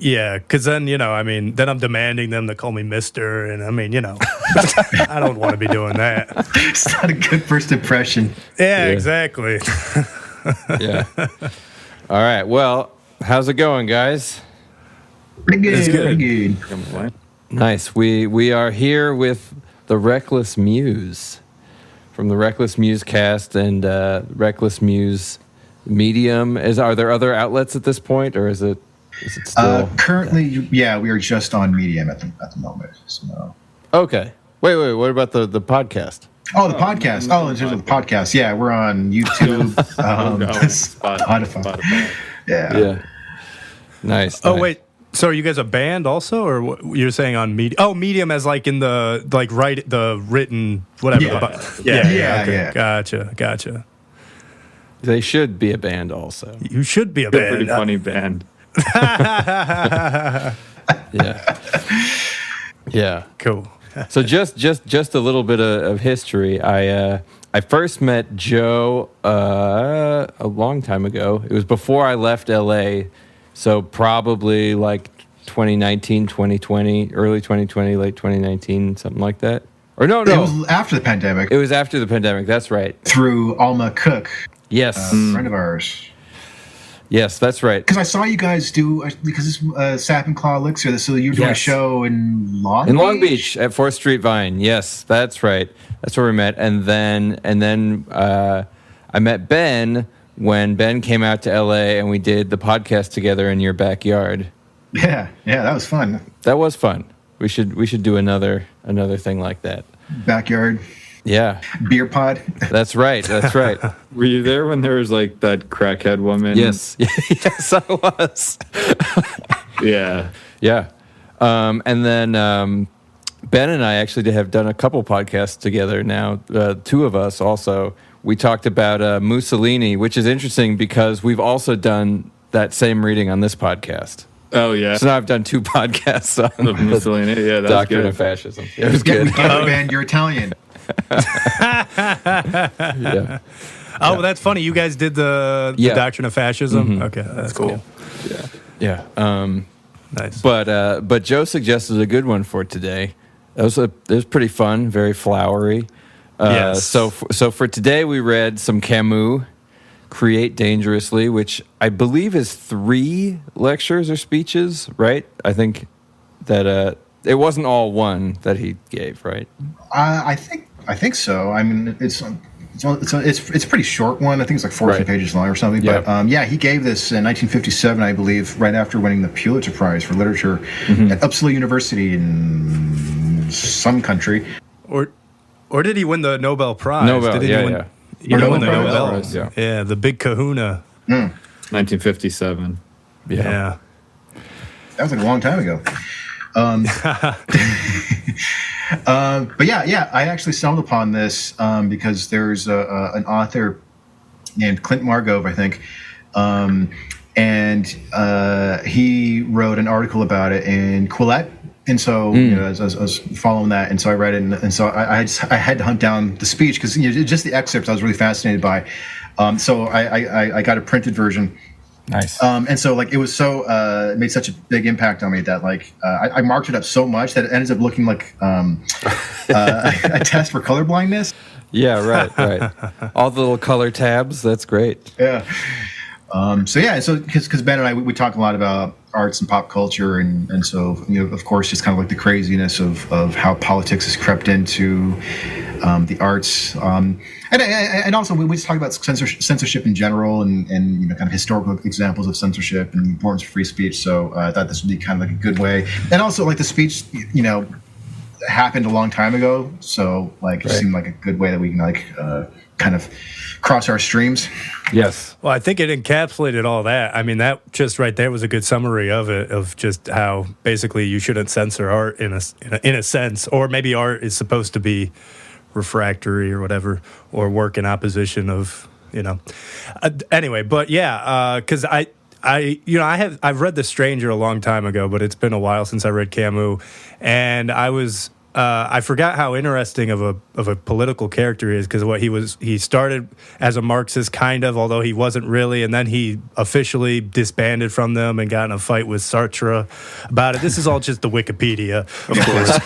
Yeah, because then, then I'm demanding them to call me Mister, and I don't want to be doing that. It's not a good first impression. Yeah, exactly. Yeah. All right. Well, how's it going, guys? Pretty good. It's good. Pretty good. Nice. We are here with the Reckless Muse from the Reckless Muse cast and Reckless Muse Medium. Are there other outlets at this point, or is it still currently? Yeah, we are just on Medium at the moment. So. Okay. Wait. What about the podcast? Oh, the podcast. Oh, in terms of the podcast, yeah, we're on YouTube, Spotify. Yeah. Nice. Oh, wait. So are you guys a band also, or what, you're saying on Medium? Oh, Medium as like in the the written whatever. Yeah. Okay. Gotcha. They should be a band also. You should be a They're band. a pretty funny band. Yeah. Cool. So just a little bit of history. I first met Joe a long time ago. It was before I left LA, so probably like 2019, 2020, early 2020, late 2019, something like that. Or no. It was after the pandemic. It was after the pandemic. That's right. Through Alma Cook. Yes. Friend of ours. Yes, that's right. Because I saw you guys do, because it's Sap and Claw Elixir, so you were doing a show in Long Beach? In Long Beach at 4th Street Vine. Yes, that's right. That's where we met. And then I met Ben when Ben came out to LA and we did the podcast together in your backyard. Yeah, that was fun. That was fun. We should do another thing like that. Backyard. Yeah. Beer pod. That's right. Were you there when there was like that crackhead woman? Yes. Yes, I was. Yeah. Yeah. And then Ben and I actually have done a couple podcasts together now, two of us also. We talked about Mussolini, which is interesting because we've also done that same reading on this podcast. Oh, yeah. So now I've done two podcasts on Mussolini. Yeah, that's Doctrine good. of Fascism. It was good. Man, you're Italian. Yeah. Oh, that's funny. You guys did the Doctrine of Fascism? Mm-hmm. Okay, that's cool. Yeah. Nice. But Joe suggested a good one for today. It was pretty fun, very flowery. Yes. So for today, we read some Camus, Create Dangerously, which I believe is 3 lectures or speeches, right? I think that it wasn't all one that he gave, right? I think so. I mean, it's a pretty short one. I think it's like 14 pages long or something. Yeah. But he gave this in 1957, I believe, right after winning the Pulitzer Prize for Literature at Uppsala University in some country. Or did he win the Nobel Prize? Nobel, did he win? He Nobel won the Prize. Nobel. Prize, yeah. Yeah, the big kahuna. 1957. Yeah. That was like a long time ago. But I actually stumbled upon this because there's an author named Clint Margove, I think, and he wrote an article about it in Quillette. And so, I was following that, and so I read it, and so I had to hunt down the speech because just the excerpts I was really fascinated by. So I got a printed version. Nice. And so, like, it was so it made such a big impact on me that, like, I marked it up so much that it ended up looking like a test for colorblindness. Yeah, right. All the little color tabs. That's great. Yeah. So because Ben and I we talk a lot about arts and pop culture, and so of course just kind of like the craziness of how politics has crept into the arts, and also we just talk about censorship in general, and kind of historical examples of censorship and the importance of free speech. So I thought this would be kind of like a good way, and also like the speech happened a long time ago, so like it seemed like a good way that we can like kind of cross our streams. Yes. Well, I think it encapsulated all that. I mean, that just right there was a good summary of it, of just how basically you shouldn't censor art in a sense, or maybe art is supposed to be refractory or whatever, or work in opposition of, anyway, but yeah, because I've read The Stranger a long time ago, but it's been a while since I read Camus, and I was I forgot how interesting of a political character he is, because he started as a Marxist kind of, although he wasn't really, and then he officially disbanded from them and got in a fight with Sartre about it. This is all just the Wikipedia, of course,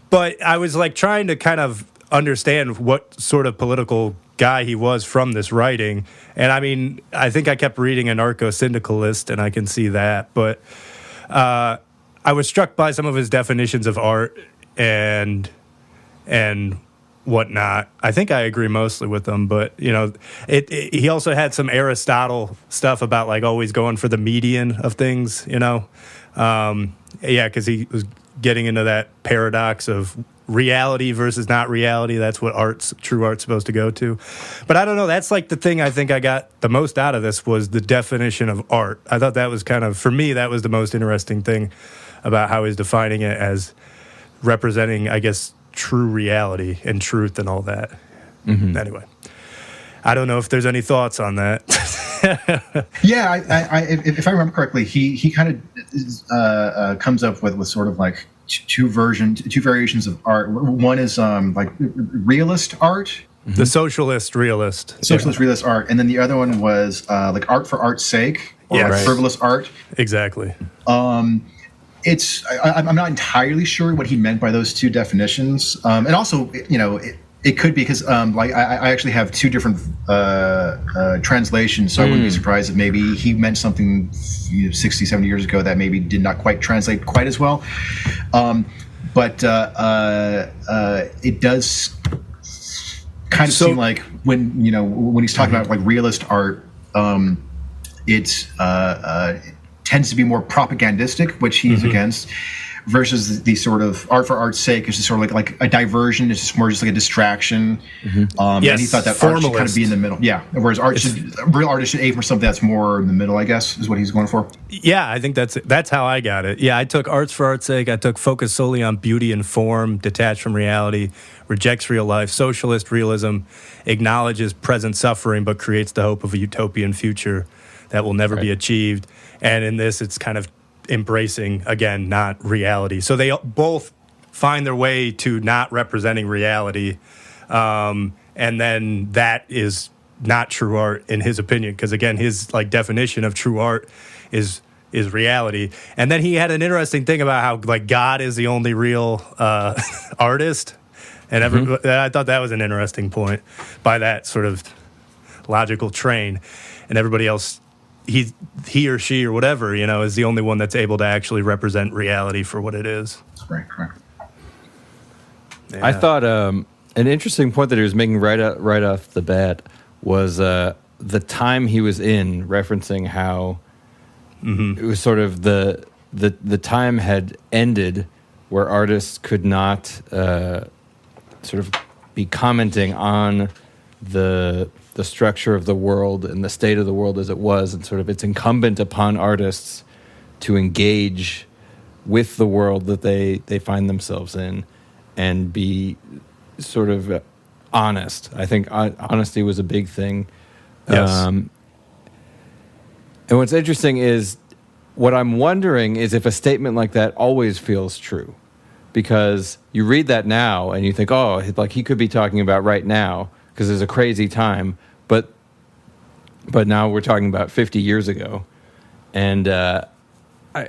but I was like trying to kind of understand what sort of political guy he was from this writing, and I mean, I think I kept reading Anarcho-Syndicalist, and I can see that, but. I was struck by some of his definitions of art and whatnot. I think I agree mostly with them, but he also had some Aristotle stuff about like always going for the median of things. Because he was getting into that paradox of reality versus not reality. That's what true art's supposed to go to. But I don't know. That's like the thing I think I got the most out of this was the definition of art. I thought that was for me, that was the most interesting thing about how he's defining it as representing, I guess, true reality and truth and all that. Mm-hmm. Anyway, I don't know if there's any thoughts on that. Yeah, if I remember correctly, he kind of comes up with sort of like two variations of art. One is like realist art. The socialist realist. Realist art. And then the other one was like art for art's sake, or frivolous art. Exactly. I'm not entirely sure what he meant by those two definitions. And also, it could be because like I actually have two different translations, so I wouldn't be surprised if maybe he meant something 60, 70 years ago that maybe did not quite translate quite as well. But it does kind of seem like when he's talking about like realist art, it tends to be more propagandistic, which he's against, versus the sort of art for art's sake is just sort of like a diversion. It's just more just like a distraction. Yes, and he thought that art should kind of be in the middle. Yeah, whereas real artist should aim for something that's more in the middle, I guess, is what he's going for. Yeah, I think that's how I got it. Yeah, I took arts for art's sake. I took focus solely on beauty and form, detached from reality, rejects real life. Socialist realism acknowledges present suffering but creates the hope of a utopian future that will never be achieved. And in this, it's kind of embracing, again, not reality. So they both find their way to not representing reality. And then that is not true art in his opinion. Because, again, his like definition of true art is reality. And then he had an interesting thing about how like God is the only real artist. And I thought that was an interesting point by that sort of logical train. And everybody else, he or she or whatever, is the only one that's able to actually represent reality for what it is. Right. Yeah. I thought an interesting point that he was making right off the bat was the time he was in, referencing how it was sort of the time had ended where artists could not sort of be commenting on the structure of the world and the state of the world as it was, and sort of it's incumbent upon artists to engage with the world that they find themselves in and be sort of honest. I think honesty was a big thing. Yes. And what's interesting is, what I'm wondering is if a statement like that always feels true, because you read that now and you think, oh, like he could be talking about right now because there's a crazy time. But now we're talking about 50 years ago. And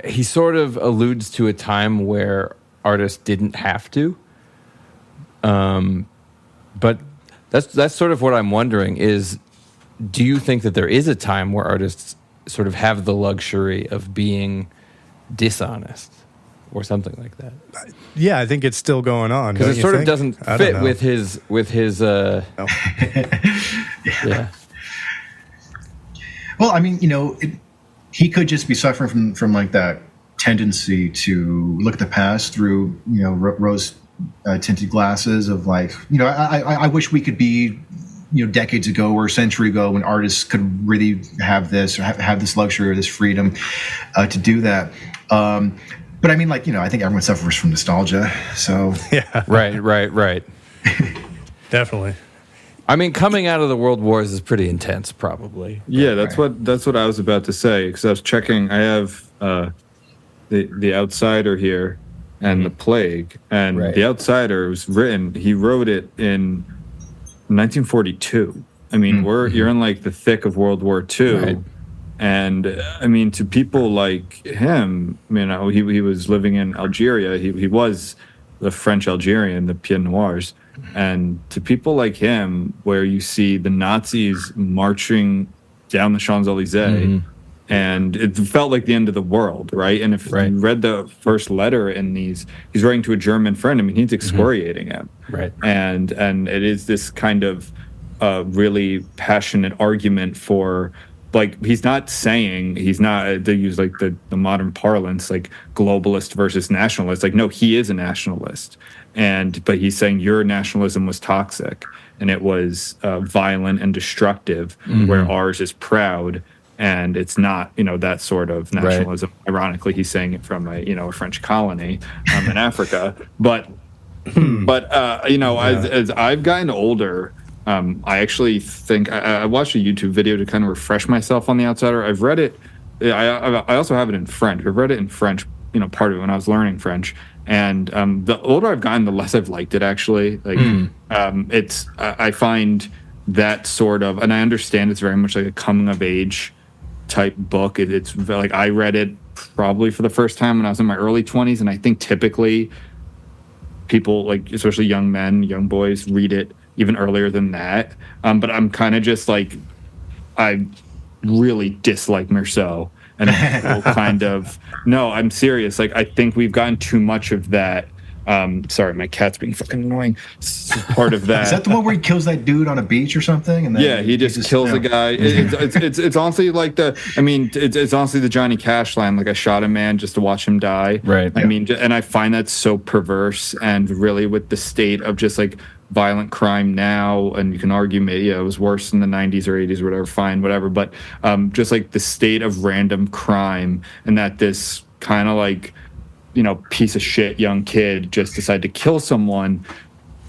he sort of alludes to a time where artists didn't have to. But that's sort of what I'm wondering is, do you think that there is a time where artists sort of have the luxury of being dishonest or something like that? Yeah, I think it's still going on. Because it sort of doesn't fit with his No. Yeah. Well, I mean, he could just be suffering from like that tendency to look at the past through, rose tinted glasses of like, I wish we could be, decades ago or a century ago when artists could really have this or have this luxury or this freedom to do that. But I mean, like, I think everyone suffers from nostalgia. So yeah, right. Definitely. I mean, coming out of the world wars is pretty intense, probably. Yeah, that's what I was about to say, because I was checking. I have the Outsider here and The Plague. And Right. The Outsider he wrote it in 1942. I mean, you're in like the thick of World War II. Right. And I mean, to people like him, you know, he was living in Algeria. He was the French Algerian, the Pied Noirs. And to people like him, where you see the Nazis marching down the Champs-Elysees, and it felt like the end of the world, right? And if you read the first letter in these, he's writing to a German friend. I mean, he's excoriating him. Right. And it is this kind of really passionate argument for, like, they use like the modern parlance, like globalist versus nationalist. Like, no, he is a nationalist. But he's saying your nationalism was toxic and it was violent and destructive, where ours is proud. And it's not, you know, that sort of nationalism. Right. Ironically, he's saying it from a French colony in Africa. But as I've gotten older, I actually think I watched a YouTube video to kind of refresh myself on The Outsider. I've read it. I also have it in French. I've read it in French, you know, part of it when I was learning French. And the older I've gotten, the less I've liked it, actually. Like, I find that sort of, and I understand it's very much like a coming of age type book. It's like, I read it probably for the first time when I was in my early 20s, and I think typically people, like especially young men, young boys, read it even earlier than that. But I'm kind of just like, I really dislike Meursault, and no, I'm serious. Like, I think we've gotten too much of that. Sorry, my cat's being fucking annoying. Part of that. Is that the one where he kills that dude on a beach or something? And then yeah, he just kills a guy. It's honestly like it's honestly the Johnny Cash line. Like, I shot a man just to watch him die. Right. I mean, and I find that so perverse, and really with the state of just like violent crime now, and you can argue maybe it was worse in the 90s or 80s or whatever, fine, whatever. But just like the state of random crime, and that this kind of like, you know, piece of shit young kid just decided to kill someone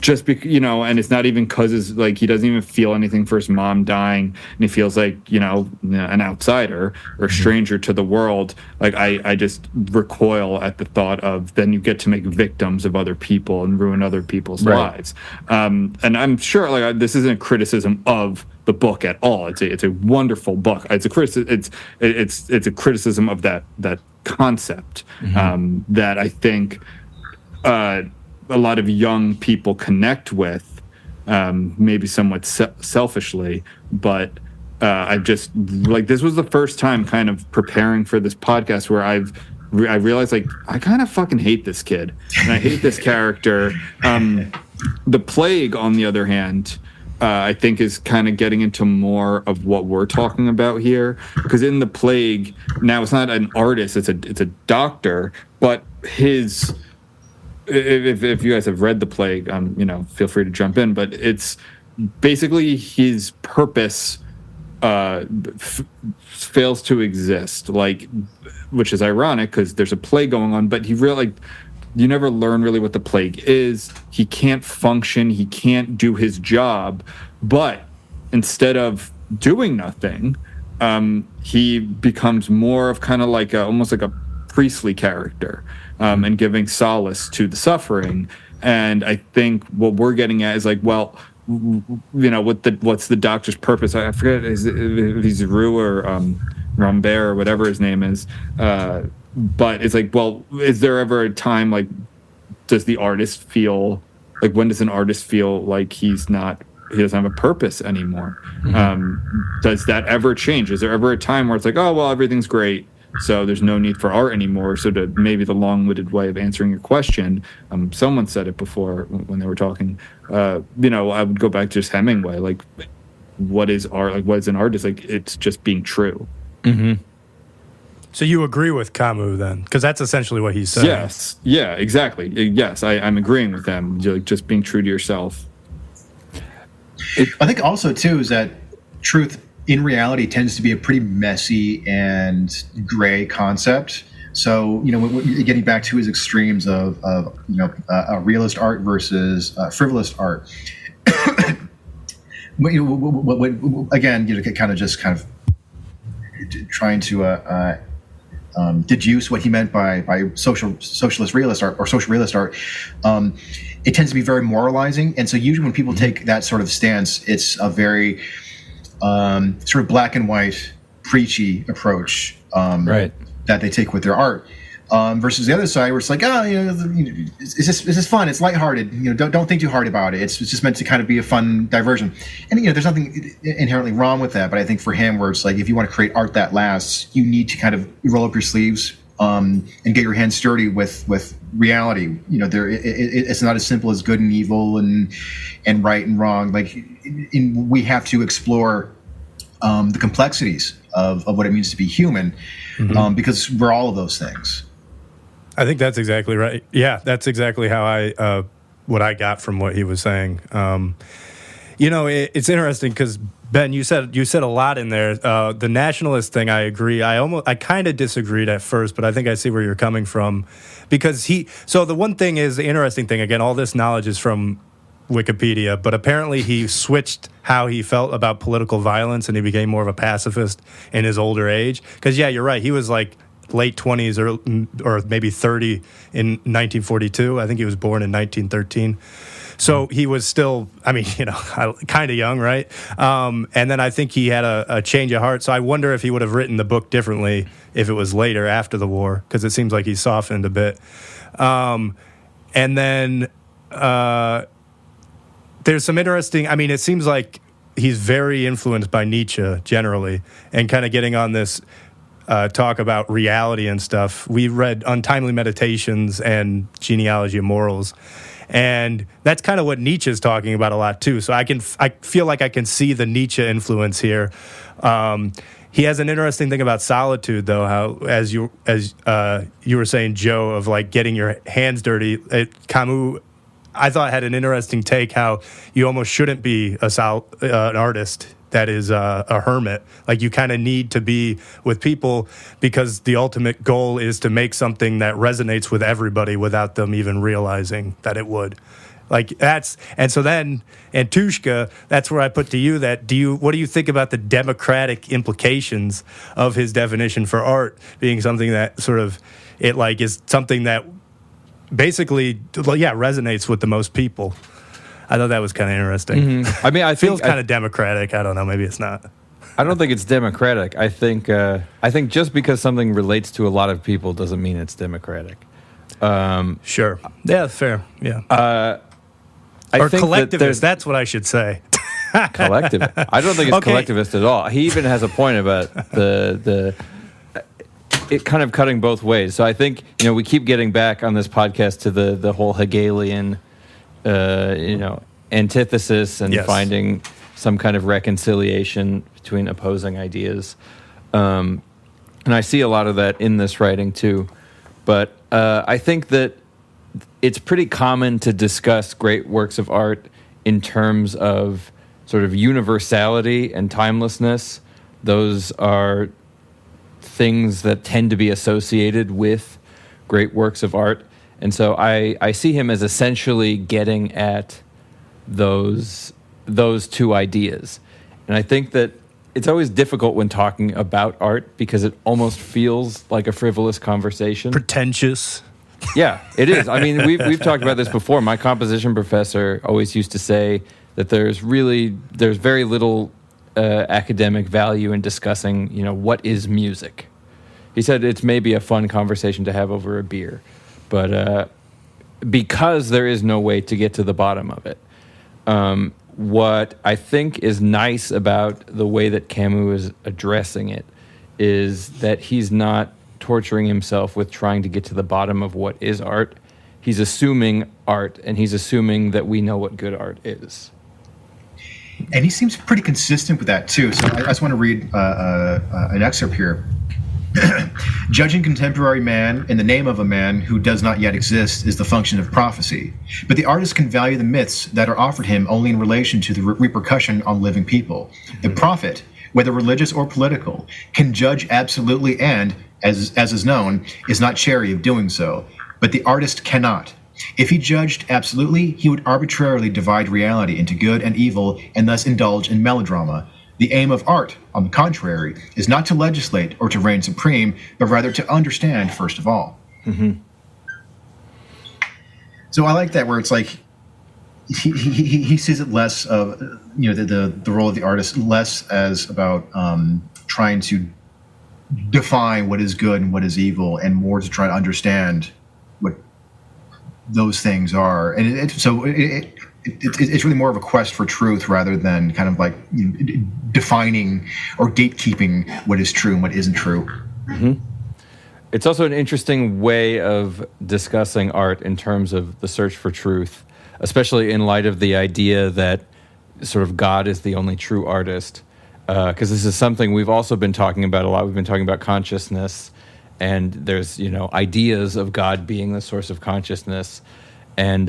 just because, you know, and it's not even because it's like he doesn't even feel anything for his mom dying, and he feels like, you know, an outsider or a stranger to the world. Like, I just recoil at the thought of, then you get to make victims of other people and ruin other people's lives. And I'm sure, like, this isn't a criticism of the book at all. It's a wonderful book. It's a criticism of that concept that I think a lot of young people connect with, maybe somewhat selfishly, but I just, like, this was the first time kind of preparing for this podcast where I realized, like, I kind of fucking hate this kid and I hate this character. The Plague, on the other hand, I think is kind of getting into more of what we're talking about here, because in The Plague, now it's not an artist, it's a doctor, but his, if you guys have read The Plague, you know, feel free to jump in, but it's basically his purpose fails to exist, like, which is ironic because there's a plague going on, but he really, like, you never learn really what the plague is. He can't function. He can't do his job. But instead of doing nothing, he becomes more of kind of like almost like a priestly character, and giving solace to the suffering. And I think what we're getting at is like, well, you know, what's the doctor's purpose? I forget if he's Roux or Rambert or whatever his name is. But it's like, well, is there ever a time, like, does the artist feel, like, when does an artist feel like he doesn't have a purpose anymore? Does that ever change? Is there ever a time where it's like, oh, well, everything's great, so there's no need for art anymore? So to maybe the long-winded way of answering your question, someone said it before when they were talking, you know, I would go back to just Hemingway, like, what is art? Like, what is an artist? Like, it's just being true. So you agree with Camus then? Because that's essentially what he's saying. Yes. Yeah, exactly. Yes, I'm agreeing with them. Like, just being true to yourself. I think also, too, is that truth in reality tends to be a pretty messy and gray concept. So, you know, getting back to his extremes of you know, realist art versus frivolous art. Again, you know, kind of trying to deduce what he meant by socialist realist art or social realist art, it tends to be very moralizing. And so usually when people take that sort of stance, it's a very sort of black and white, preachy approach that they take with their art. Versus the other side, where it's like, it's just fun. It's lighthearted. Don't think too hard about it. It's just meant to kind of be a fun diversion. And there's nothing inherently wrong with that. But I think for him, where it's like, if you want to create art that lasts, you need to kind of roll up your sleeves and get your hands sturdy with reality. It's not as simple as good and evil and right and wrong. Like, we have to explore the complexities of what it means to be human, because we're all of those things. I think that's exactly right. Yeah, that's exactly how what I got from what he was saying. It's interesting because, Ben, you said a lot in there. The nationalist thing, I agree. I kind of disagreed at first, but I think I see where you're coming from, because so the one thing is, the interesting thing, again, all this knowledge is from Wikipedia, but apparently he switched how he felt about political violence, and he became more of a pacifist in his older age. Because, yeah, you're right. He was like late 20s or maybe 30 in 1942. I think he was born in 1913. So he was still, kind of young, right? And then I think he had a change of heart. So I wonder if he would have written the book differently if it was later, after the war, because it seems like he softened a bit. And then there's some interesting, it seems like he's very influenced by Nietzsche generally, and kind of getting on this talk about reality and stuff. We read Untimely Meditations and Genealogy of Morals, and that's kind of what Nietzsche's talking about a lot too. So I feel like I can see the Nietzsche influence here. He has an interesting thing about solitude, though. How, as you were saying, Joe, of like getting your hands dirty. Camus, I thought, had an interesting take. How you almost shouldn't be an artist that is a hermit. Like, you kind of need to be with people, because the ultimate goal is to make something that resonates with everybody without them even realizing that it would. Like, and so then, Antushka, that's where I put to you that, what do you think about the democratic implications of his definition for art being something that sort of, is something that basically, resonates with the most people? I thought that was kind of interesting. I think feels kind of democratic. I don't know. Maybe it's not. I don't think it's democratic. I think just because something relates to a lot of people doesn't mean it's democratic. Sure. Yeah, fair. Yeah. I or think collectivist. That's what I should say. Collective. I don't think it's collectivist at all. He even has a point about it kind of cutting both ways. So I think, we keep getting back on this podcast to the whole Hegelian antithesis and finding some kind of reconciliation between opposing ideas. And I see a lot of that in this writing too. But I think that it's pretty common to discuss great works of art in terms of sort of universality and timelessness. Those are things that tend to be associated with great works of art. And so I see him as essentially getting at those two ideas. And I think that it's always difficult when talking about art, because it almost feels like a frivolous conversation. Pretentious. Yeah, it is. We've talked about this before. My composition professor always used to say that there's very little academic value in discussing, what is music. He said it's maybe a fun conversation to have over a beer, but because there is no way to get to the bottom of it. What I think is nice about the way that Camus is addressing it is that he's not torturing himself with trying to get to the bottom of what is art. He's assuming art, and he's assuming that we know what good art is. And he seems pretty consistent with that too. So I just want to read an excerpt here. Judging contemporary man in the name of a man who does not yet exist is the function of prophecy. But the artist can value the myths that are offered him only in relation to the repercussion on living people. The prophet, whether religious or political, can judge absolutely and, as is known, is not chary of doing so. But the artist cannot. If he judged absolutely, he would arbitrarily divide reality into good and evil and thus indulge in melodrama. The aim of art, on the contrary, is not to legislate or to reign supreme, but rather to understand first of all. Mm-hmm. So I like that, where it's like he sees it less of the role of the artist less as about trying to define what is good and what is evil, and more to try to understand what those things are. And it's really more of a quest for truth rather than kind of like defining or gatekeeping what is true and what isn't true. Mm-hmm. It's also an interesting way of discussing art in terms of the search for truth, especially in light of the idea that sort of God is the only true artist. Because this is something we've also been talking about a lot. We've been talking about consciousness, and there's ideas of God being the source of consciousness, and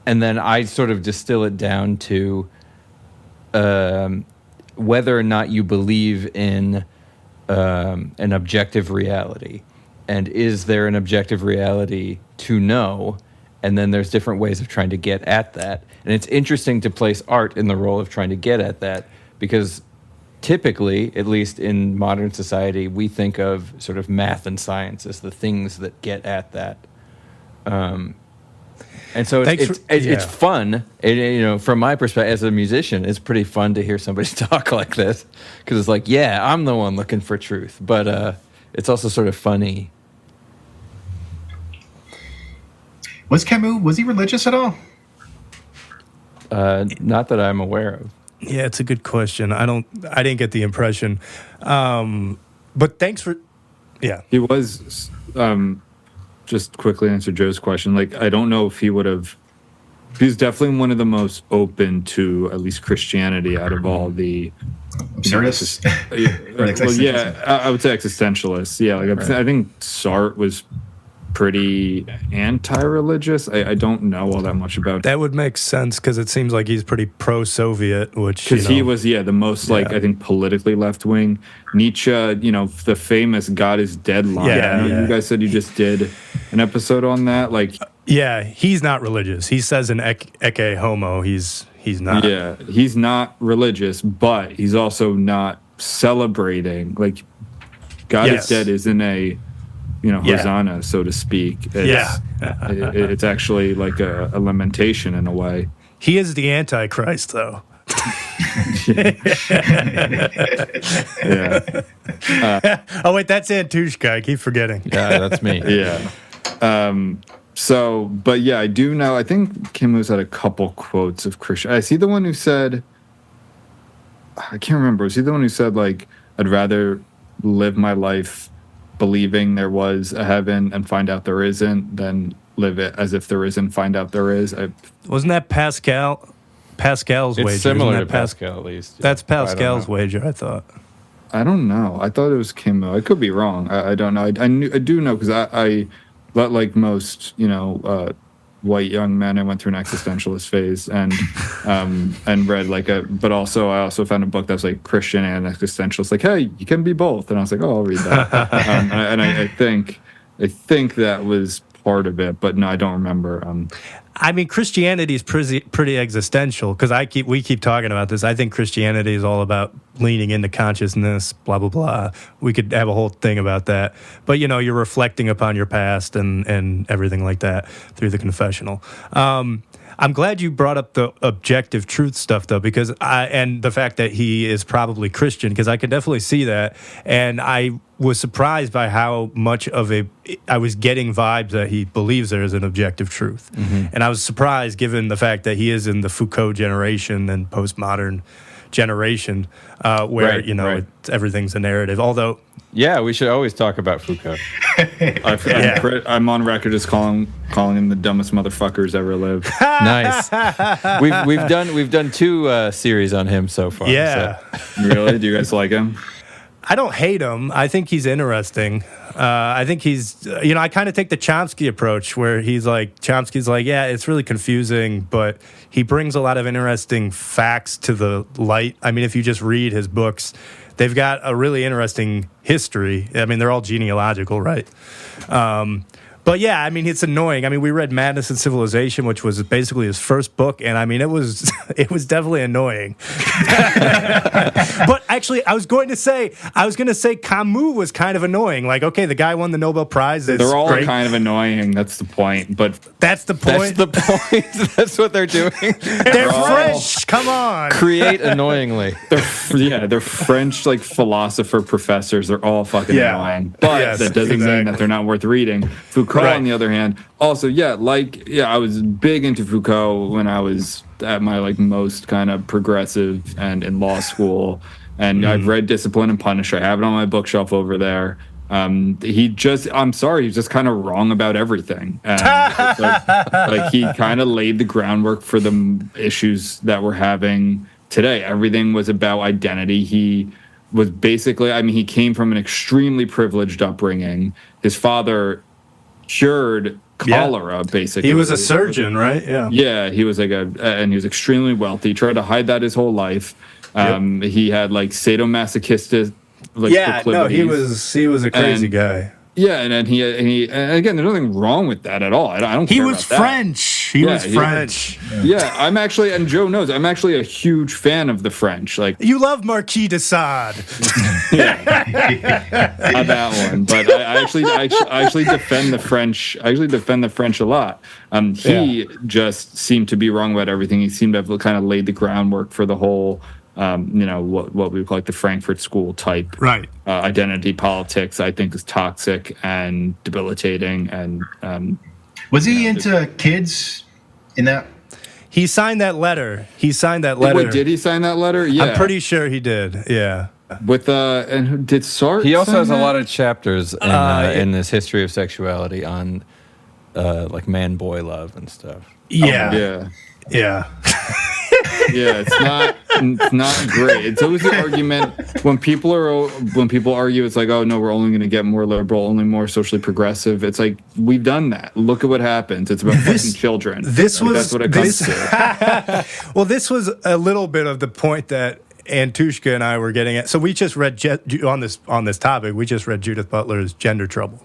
then I sort of distill it down to whether or not you believe in an objective reality, and is there an objective reality to know? And then there's different ways of trying to get at that. And it's interesting to place art in the role of trying to get at that, because typically, at least in modern society, we think of sort of math and science as the things that get at that. And so it's fun. From my perspective as a musician, it's pretty fun to hear somebody talk like this, because it's like, yeah, I'm the one looking for truth. But it's also sort of funny. Was Camus, was he religious at all? Not that I'm aware of. Yeah, it's a good question. I didn't get the impression. But thanks for, yeah. He was, just quickly answer Joe's question. Like, I don't know if he would have, he's definitely one of the most open to at least Christianity out of all the absurdists. I would say existentialists. Yeah, like right. I think Sartre was pretty anti-religious. I don't know all that much about that. Would make sense, because it seems like he's pretty pro-Soviet, which because he was the most like I think politically left-wing. Nietzsche, the famous "God is dead" line. You guys said you just did an episode on that. Like, he's not religious. He says in Ecce Homo, he's not. Yeah, he's not religious, but he's also not celebrating. Like, God is dead isn't a hosanna, so to speak. It's actually like a lamentation in a way. He is the Antichrist, though. Oh wait, that's Antushka. I keep forgetting. Yeah, that's me. Yeah. But I do know. I think Camus had a couple quotes of Christian. I see the one who said, I can't remember. Was he the one who said, like, I'd rather live my life believing there was a heaven and find out there isn't than live it as if there isn't, find out there is? Wasn't that Pascal's wager? It's similar to Pascal, at least. That's Pascal's wager, I thought. I don't know. I thought it was Camus. I could be wrong. I don't know. I do know, because I like most white young men, I went through an existentialist phase and read but also I also found a book that was like Christian and existentialist, like, hey, you can be both, and I was like, oh, I'll read that. I think that was part of it, but no, I don't remember. I mean, Christianity is pretty existential, because we keep talking about this. I think Christianity is all about leaning into consciousness, blah, blah, blah. We could have a whole thing about that. But, you're reflecting upon your past and everything like that through the confessional. I'm glad you brought up the objective truth stuff, though, because and the fact that he is probably Christian, because I could definitely see that. And I was surprised by how much I was getting vibes that he believes there is an objective truth. Mm-hmm. And I was surprised, given the fact that he is in the Foucault generation and postmodern generation, where, everything's a narrative. Although... Yeah, we should always talk about Foucault. I'm on record as calling him the dumbest motherfuckers ever lived. Nice. We've done 2 series on him so far. Yeah. So. Really? Do you guys like him? I don't hate him. I think he's interesting. I think he's, I kind of take the Chomsky approach, where Chomsky's like, yeah, it's really confusing, but he brings a lot of interesting facts to the light. I mean, if you just read his books, they've got a really interesting history. I mean, they're all genealogical, right? But yeah, I mean, it's annoying. I mean, we read Madness and Civilization, which was basically his first book, and I mean, it was definitely annoying. But actually, I was going to say Camus was kind of annoying. Like, okay, the guy won the Nobel Prize. They're all kind of annoying. That's the point. But that's the point. That's the point. That's what they're doing. They're French. Come on. Create annoyingly. They're French like philosopher professors. They're all fucking annoying. But that doesn't mean that they're not worth reading. Foucault, on the other hand, also, I was big into Foucault when I was at my like most kind of progressive and in law school. And I've read Discipline and Punisher. I have it on my bookshelf over there. I'm sorry, he's just kind of wrong about everything. And like he kind of laid the groundwork for the issues that we're having today. Everything was about identity. He was basically, I mean, he came from an extremely privileged upbringing. His father cured cholera, basically. He was a surgeon, right? Yeah. Yeah, he was and he was extremely wealthy. He tried to hide that his whole life. He had like sadomasochistic proclivities. he was a crazy guy. Yeah, and he and again, there's nothing wrong with that at all. I don't care about that. He was French. Yeah, I'm actually, and Joe knows, I'm actually a huge fan of the French. Like, you love Marquis de Sade. Not that one, but I actually defend the French. I actually defend the French a lot. He just seemed to be wrong about everything. He seemed to have kind of laid the groundwork for the whole. What we would call like the Frankfurt School type identity politics, I think is toxic and debilitating. And was he into kids in that? He signed that letter. Wait, did he sign that letter? Yeah, I'm pretty sure he did. Yeah. With and who did Sartre? He also has that? a lot of chapters in this history of sexuality on like man-boy love and stuff. Yeah. Yeah. Yeah, it's not great. It's always the argument when people argue. It's like, oh no, we're only going to get more liberal, only more socially progressive. It's like, we've done that. Look at what happens. It's about fucking children. That's what it comes to. Well, this was a little bit of the point that Antushka and I were getting at. So we just read on this topic. We just read Judith Butler's Gender Trouble.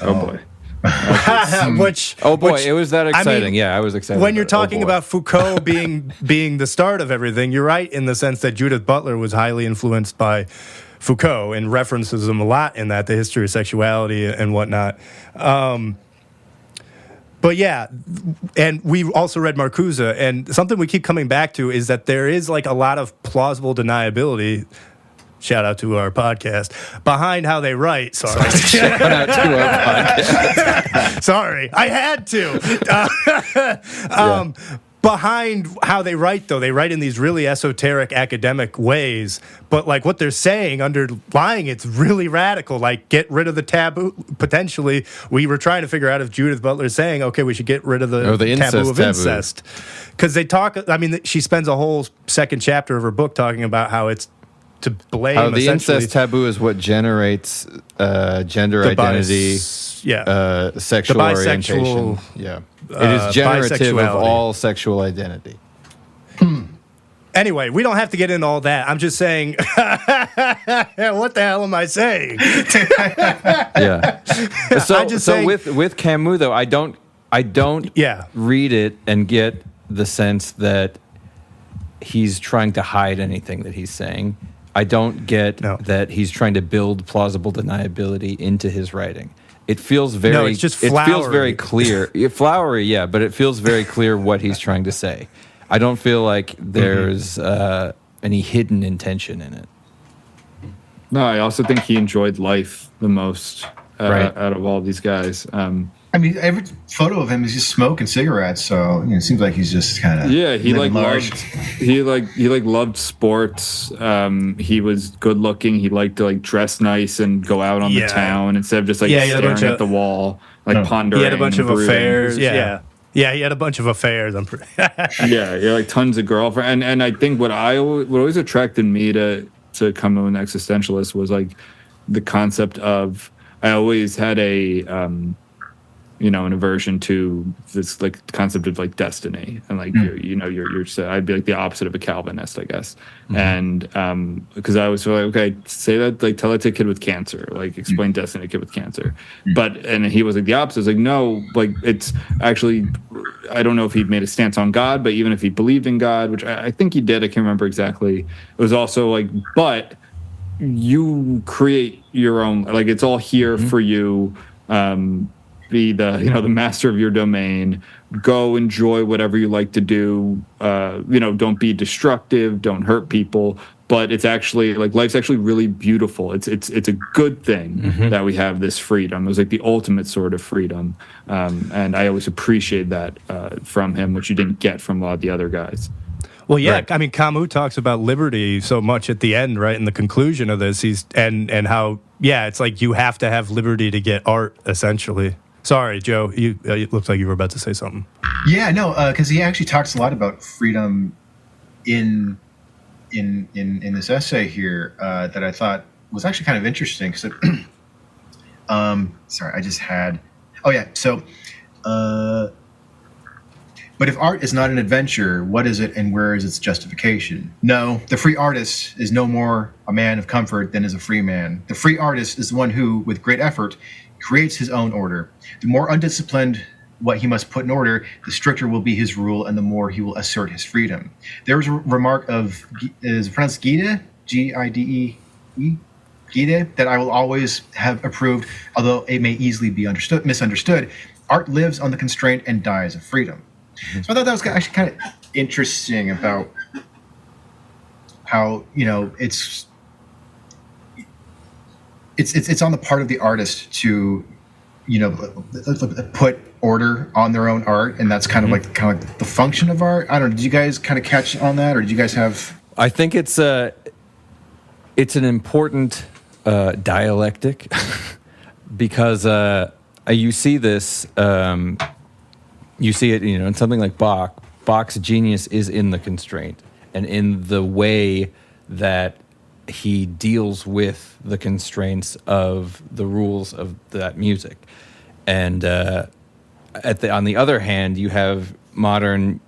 Oh boy. It was that exciting. I mean, I was excited. When you're talking about Foucault being the start of everything, you're right in the sense that Judith Butler was highly influenced by Foucault and references him a lot in that, the history of sexuality and whatnot. But yeah, and we also read Marcuse, and something we keep coming back to is that there is like a lot of plausible deniability. Shout out to our podcast behind how they write. Sorry. Shout out to our podcast. Sorry, I had to. Behind how they write, though, they write in these really esoteric academic ways. But like what they're saying underlying, it's really radical. Like, get rid of the taboo. Potentially, we were trying to figure out if Judith Butler is saying, okay, we should get rid of the taboo of incest. Because they talk. I mean, she spends a whole second chapter of her book talking about how it's to blame. How the incest taboo is what generates gender identity, sexual orientation. Yeah, it is generative of all sexual identity. Anyway, we don't have to get into all that. I'm just saying, what the hell am I saying? Yeah. So with Camus though, I don't read it and get the sense that he's trying to hide anything that he's saying. I don't get that he's trying to build plausible deniability into his writing. It feels very it's just flowery. It feels very clear. Flowery, yeah, but it feels very clear what he's trying to say. I don't feel like there's any hidden intention in it. No, I also think he enjoyed life the most out of all these guys. I mean, every photo of him is just smoking cigarettes, so it seems like he's just kind of he loved sports. He was good looking. He liked to like dress nice and go out on the town instead of just like staring at the wall, like pondering. He had a bunch of affairs. Yeah, he had a bunch of affairs. I'm pretty. Like tons of girlfriends. And I think what always attracted me to Camus and existentialist was like the concept of, I always had an aversion to this like concept of like destiny, and like you're I'd be like the opposite of a Calvinist, I guess. And because I was like, okay, say that, like tell that to a kid with cancer, like explain destiny to a kid with cancer. And he was like the opposite. I was like, no, like it's actually, I don't know if he'd made a stance on God, but even if he believed in God, which I think he did, I can't remember exactly. It was also like, but you create your own, like it's all here for you. Be the the master of your domain. Go enjoy whatever you like to do. Don't be destructive. Don't hurt people. But it's actually like life's actually really beautiful. It's a good thing that we have this freedom. It was like the ultimate sort of freedom, and I always appreciate that from him, which you didn't get from a lot of the other guys. Well, yeah, Right. I mean, Camus talks about liberty so much at the end, right? In the conclusion of this, and how it's like you have to have liberty to get art, essentially. Sorry, Joe, it looks like you were about to say something. Yeah, no, because he actually talks a lot about freedom in this essay here that I thought was actually kind of interesting. Because, sorry, I just had. Oh yeah, so. But if art is not an adventure, what is it, and where is its justification? No, the free artist is no more a man of comfort than is a free man. The free artist is the one who, with great effort, creates his own order. The more undisciplined what he must put in order, the stricter will be his rule, and the more he will assert his freedom. There was a remark of, is it pronounced Gide? Gide? Gide? That I will always have approved, although it may easily be misunderstood. Art lives on the constraint and dies of freedom. So I thought that was actually kind of interesting about how it's on the part of the artist to put order on their own art, and that's kind of like the function of art. I don't know. Did you guys kind of catch on that, or did you guys have? I think it's an important dialectic because you see this. You see it, in something like Bach. Bach's genius is in the constraint and in the way that he deals with the constraints of the rules of that music. And on the other hand, you have modern,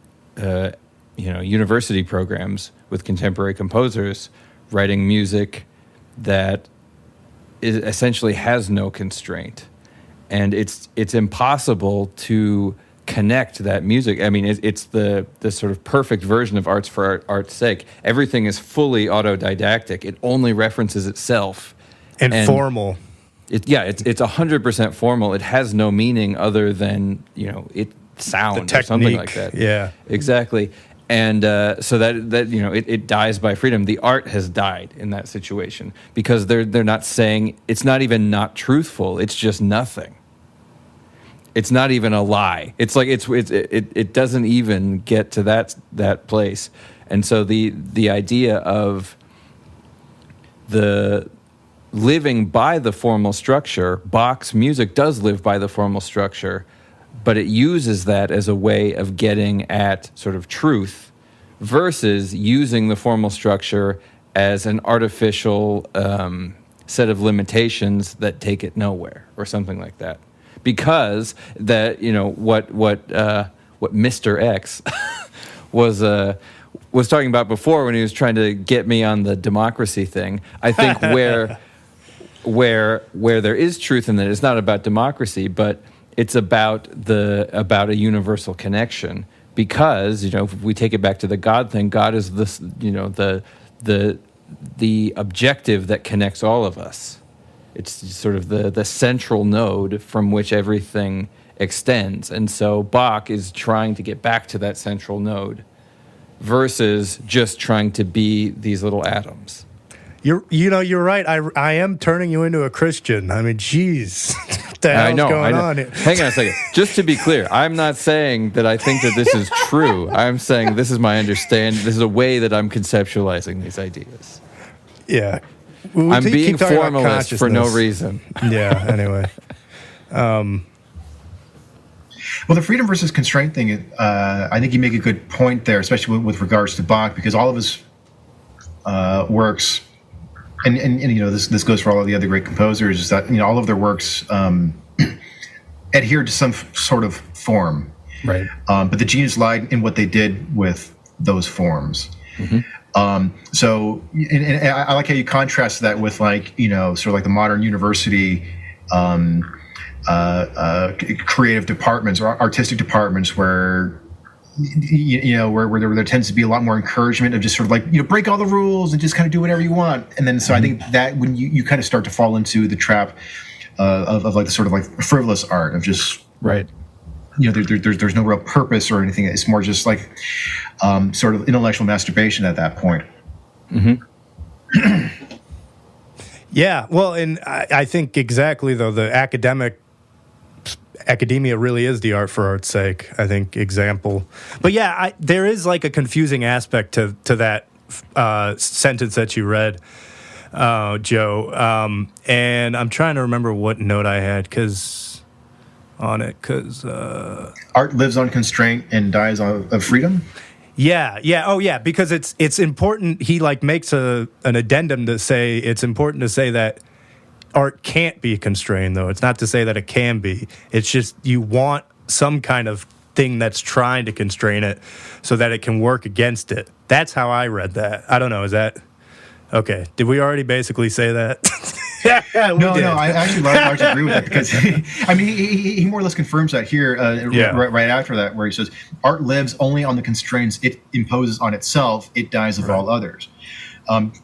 university programs with contemporary composers writing music that essentially has no constraint, and it's impossible to connect that music. I mean, it's the sort of perfect version of arts for art's sake. Everything is fully autodidactic. It only references itself. And formal. It's 100% formal. It has no meaning other than, it sound or something like that. Yeah. Exactly. And so that it dies by freedom. The art has died in that situation because they're not saying, it's not even not truthful. It's just nothing. It's not even a lie. It's like it doesn't even get to that place. And so the idea of the living by the formal structure, Bach's music does live by the formal structure, but it uses that as a way of getting at sort of truth versus using the formal structure as an artificial set of limitations that take it nowhere or something like that. Because that what Mr. X was talking about before when he was trying to get me on the democracy thing. I think where there is truth in that, it's not about democracy, but it's about a universal connection. Because if we take it back to the God thing, God is this the objective that connects all of us. It's sort of the central node from which everything extends. And so Bach is trying to get back to that central node versus just trying to be these little atoms. You're right. I am turning you into a Christian. I mean, geez. What the hell's going on here? Hang on a second. Just to be clear, I'm not saying that I think that this is true. I'm saying this is my understanding. This is a way that I'm conceptualizing these ideas. Yeah. I'm being formalist for no reason. Yeah, anyway. Well, the freedom versus constraint thing, I think you make a good point there, especially with regards to Bach, because all of his works, and this goes for all of the other great composers, is that all of their works adhered to some sort of form. Right. But the genius lied in what they did with those forms. So, and I like how you contrast that with, like, you know, sort of like the modern university creative departments or artistic departments where, you know, where there tends to be a lot more encouragement of just sort of like, you know, break all the rules and just kind of do whatever you want. And then, so I think that when you kind of start to fall into the trap of like the sort of like frivolous art of just, Right. you know, there's no real purpose or anything. It's more just like sort of intellectual masturbation at that point. Yeah, well, and I think exactly, though, the academia really is the art for art's sake, I think, example. But yeah, there is like a confusing aspect to that sentence that you read, Joe. And I'm trying to remember what note I had because Art lives on constraint and dies of freedom. Yeah. Oh, yeah. Because it's important. He like makes an addendum to say it's important to say that art can't be constrained, though. It's not to say that it can be. It's just you want some kind of thing that's trying to constrain it so that it can work against it. That's how I read that. I don't know. Is that okay? Did we already basically say that? No, I actually largely agree with that because he more or less confirms that here right after that, where he says art lives only on the constraints it imposes on itself, it dies of all others.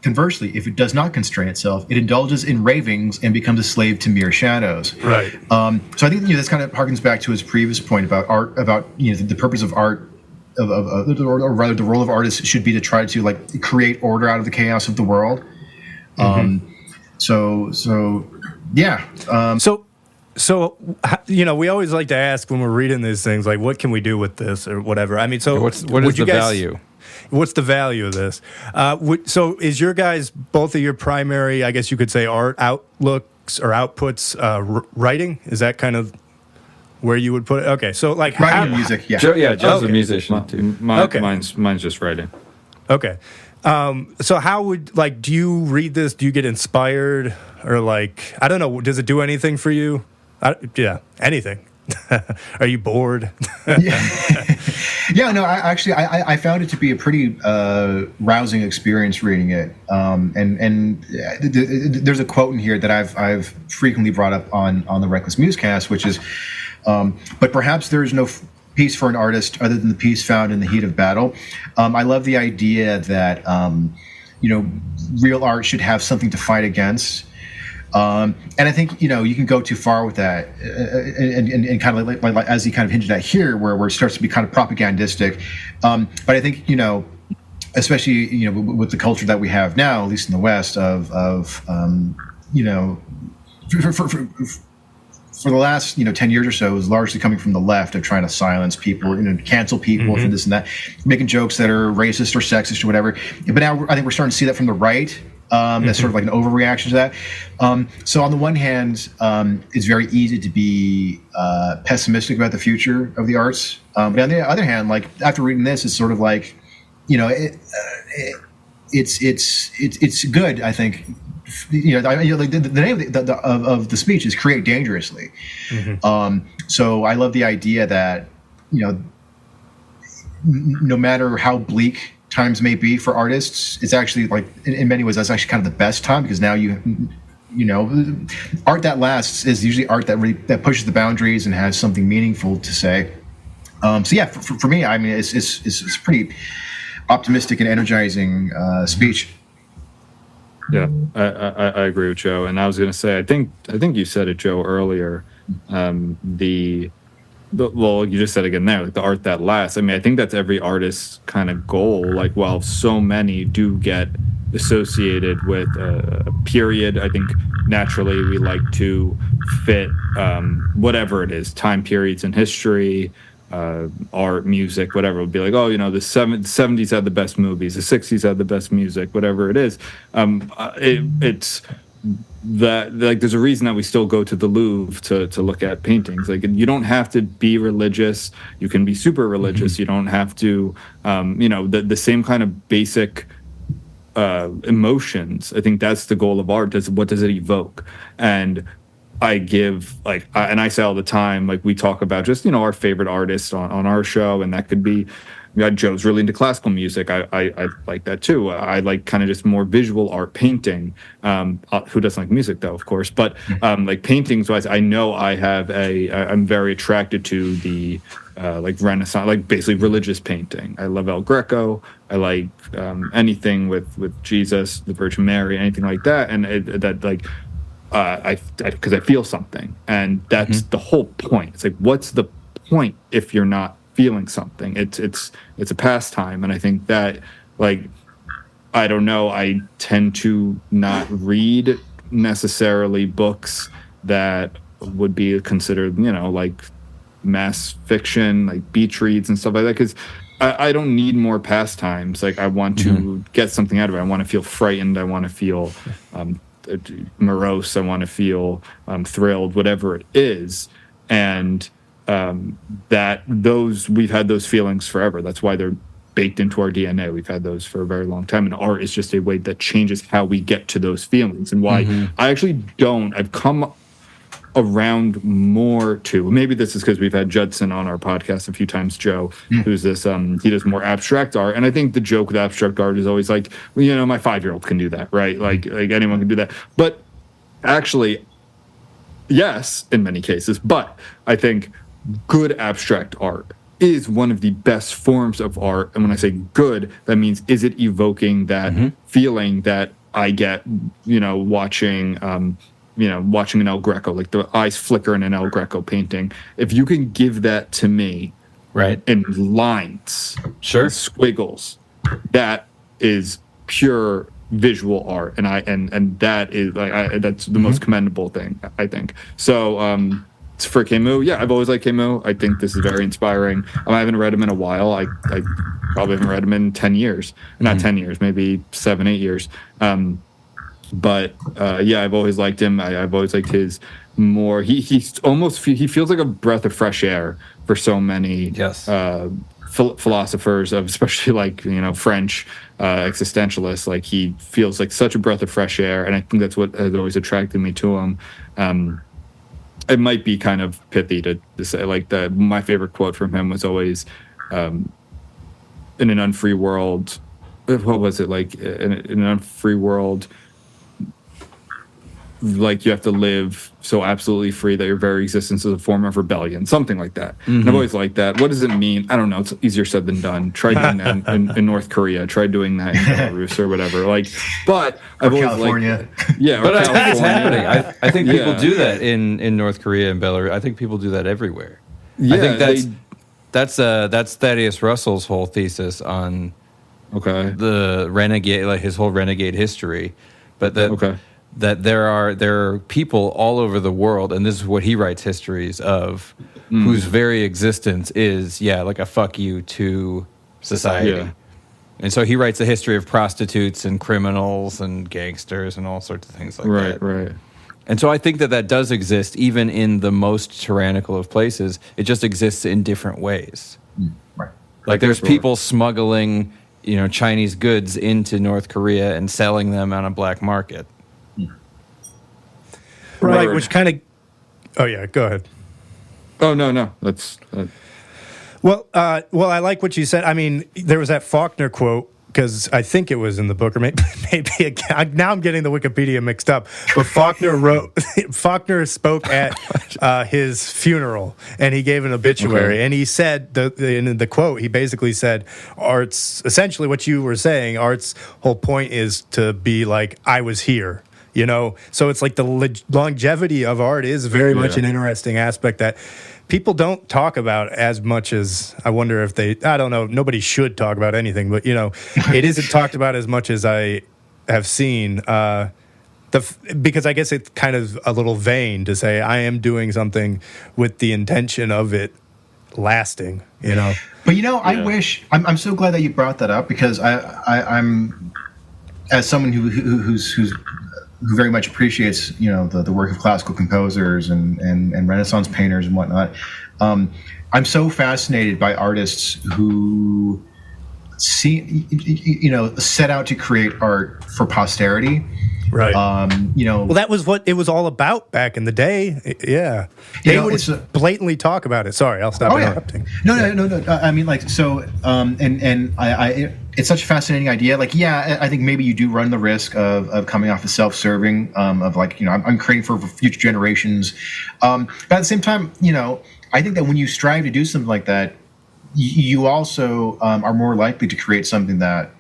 Conversely, if it does not constrain itself, it indulges in ravings and becomes a slave to mere shadows. Right. So I think this kind of harkens back to his previous point about art, about the purpose of art, or rather the role of artists should be to try to like create order out of the chaos of the world. So yeah. So you know, we always like to ask when we're reading these things, like, what can we do with this or whatever? I mean, so what is the value? What's the value of this? So is your guys, both of your primary, I guess you could say, art outlooks or outputs, writing? Is that kind of where you would put it? Okay, so like writing and music, yeah. Joe's a musician too. Mine's just writing. Okay. So how would, like, do you read this? Do you get inspired? Or like, I don't know, does it do anything for you? Anything. Are you bored? No, I found it to be a pretty rousing experience reading it. And there's a quote in here that I've frequently brought up on the Reckless Muse cast, which is, but perhaps there is no peace for an artist other than the peace found in the heat of battle. I love the idea that real art should have something to fight against. And I think you can go too far with that, and kind of like as he kind of hinted at here, where it starts to be kind of propagandistic. But I think especially with the culture that we have now, at least in the West, for the last 10 years or so, is largely coming from the left of trying to silence people, cancel people for this and that, making jokes that are racist or sexist or whatever. But now I think we're starting to see that from the right. That's sort of like an overreaction to that. So on the one hand, it's very easy to be pessimistic about the future of the arts. But on the other hand, like after reading this, it's sort of like, it's good. I think. The name of the speech is "Create Dangerously." So I love the idea that no matter how bleak times may be for artists, it's actually like in many ways that's actually kind of the best time, because now art that lasts is usually art that pushes the boundaries and has something meaningful to say. So yeah, for me, I mean, it's pretty optimistic and energizing speech. Yeah, I agree with Joe, and I was going to say I think you said it, Joe, earlier. Well, you just said again there, like the art that lasts. I mean, I think that's every artist's kind of goal. Like, while so many do get associated with a period, I think naturally we like to fit whatever it is, time periods in history, art, music, whatever. It'll be like, the 70s had the best movies, the 60s had the best music, whatever it is. It's that, like, there's a reason that we still go to the Louvre to look at paintings. Like, you don't have to be religious. You can be super religious. You don't have to, the same kind of basic emotions. I think that's the goal of art. What does it evoke? And I give and I say all the time, like we talk about just, our favorite artists on our show, and that could be, Joe's really into classical music. I like that too. I like kind of just more visual art, painting. Who doesn't like music though, of course, but like paintings wise, I know I'm very attracted to the like Renaissance, like basically religious painting. I love El Greco. I like anything with Jesus, the Virgin Mary, anything like that, and that like. Because I feel something, and that's the whole point. It's like, what's the point if you're not feeling something? It's a pastime, and I think that, like, I don't know, I tend to not read necessarily books that would be considered, like mass fiction, like beach reads and stuff like that, because I don't need more pastimes. Like, I want to get something out of it. I want to feel frightened. I want to feel morose. I want to feel thrilled, whatever it is, and we've had those feelings forever. That's why they're baked into our DNA. We've had those for a very long time, and art is just a way that changes how we get to those feelings. And why I've come around more to, maybe this is because we've had Judson on our podcast a few times, Joe, who's this he does more abstract art, and I think the joke with abstract art is always like, well, my 5-year-old can do that, right? Like anyone can do that. But actually, yes, in many cases, but I think good abstract art is one of the best forms of art. And when I say good, that means, is it evoking that feeling that I get, watching watching an El Greco, like the eyes flicker in an El Greco painting. If you can give that to me, right, in lines, sure, squiggles, that is pure visual art, and that is that's the most commendable thing, I think. So for Camus, I've always liked Camus. I think this is very inspiring. I haven't read him in a while. I probably haven't read him in 10 years, not 10 years, maybe 7-8 years. But I've always liked him. I've always liked his more. He feels like a breath of fresh air for so many philosophers, of especially like French existentialists. Like, he feels like such a breath of fresh air, and I think that's what has always attracted me to him. It might be kind of pithy to say, like, my favorite quote from him was always, "In an unfree world." What was it, like? In an unfree world, like, you have to live so absolutely free that your very existence is a form of rebellion, something like that. And I've always liked that. What does it mean? I don't know. It's easier said than done. Try doing that in North Korea. Try doing that in Belarus or whatever. Like, but I've always California. But I think it's happening. I think people do that in North Korea and Belarus. I think people do that everywhere. I think that's Thaddeus Russell's whole thesis on the renegade, like his whole renegade history. But that there are people all over the world, and this is what he writes histories of, whose very existence is like a fuck you to society. And so he writes a history of prostitutes and criminals and gangsters and all sorts of things like that. Right. And so I think that does exist even in the most tyrannical of places. It just exists in different ways. Right. Like, there's people smuggling Chinese goods into North Korea and selling them on a black market. Right, which kind of... Oh, yeah, go ahead. Oh, no. That's... Well, I like what you said. I mean, there was that Faulkner quote, because I think it was in the book, or maybe now I'm getting the Wikipedia mixed up. But Faulkner spoke at his funeral, and he gave an obituary, and he said, in the quote, he basically said, art's, essentially what you were saying, art's whole point is to be like, I was here. So it's like the longevity of art is very much an interesting aspect that people don't talk about as much as, I wonder if I don't know, nobody should talk about anything, but, it isn't talked about as much as I have seen, because I guess it's kind of a little vain to say I am doing something with the intention of it lasting, But, I wish, I'm so glad that you brought that up, because I'm, as someone who very much appreciates the work of classical composers and Renaissance painters and whatnot. I'm so fascinated by artists who set out to create art for posterity. Right. Well, that was what it was all about back in the day. Yeah. They would blatantly talk about it. Sorry, I'll stop interrupting. No. I mean, like, so, it's such a fascinating idea. Like, I think maybe you do run the risk of coming off as self-serving, of like, I'm creating for future generations. But at the same time, I think that when you strive to do something like that, you also are more likely to create something that,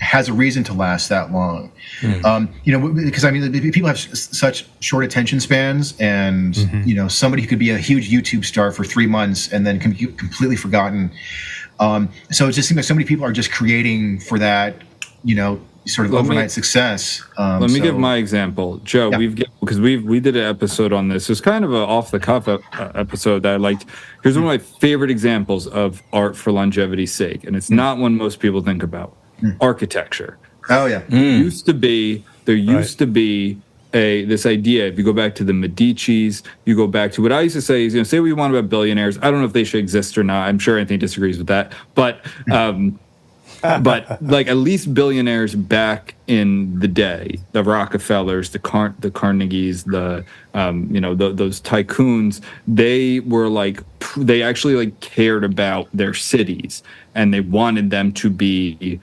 has a reason to last that long. Because I mean, people have such short attention spans, and somebody who could be a huge YouTube star for 3 months and then completely forgotten. So it just seems like so many people are just creating for that, sort of overnight success. Let me give my example, Joe. Because we did an episode on this. It was kind of an off the cuff episode that I liked. Here's one of my favorite examples of art for longevity's sake, and it's not one most people think about. Architecture. Oh yeah. There used to be this idea. If you go back to the Medicis, you go back to what I used to say is, say what you want about billionaires. I don't know if they should exist or not. I'm sure Anthony disagrees with that, but like at least billionaires back in the day, the Rockefellers, the Carnegies, those tycoons, they were like, they actually like cared about their cities, and they wanted them to be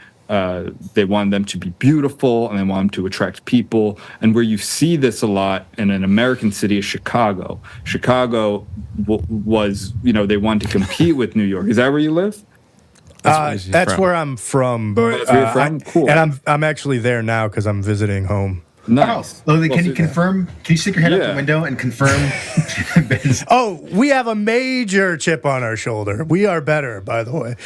beautiful, and they want them to attract people. And where you see this a lot in an American city is Chicago. Chicago was, they wanted to compete with New York. Is that where you live? That's where I'm from. That's where you're from? Cool. And I'm actually there now because I'm visiting home. Nice. Oh, then can you confirm? Can you stick your head out the window and confirm? We have a major chip on our shoulder. We are better, by the way.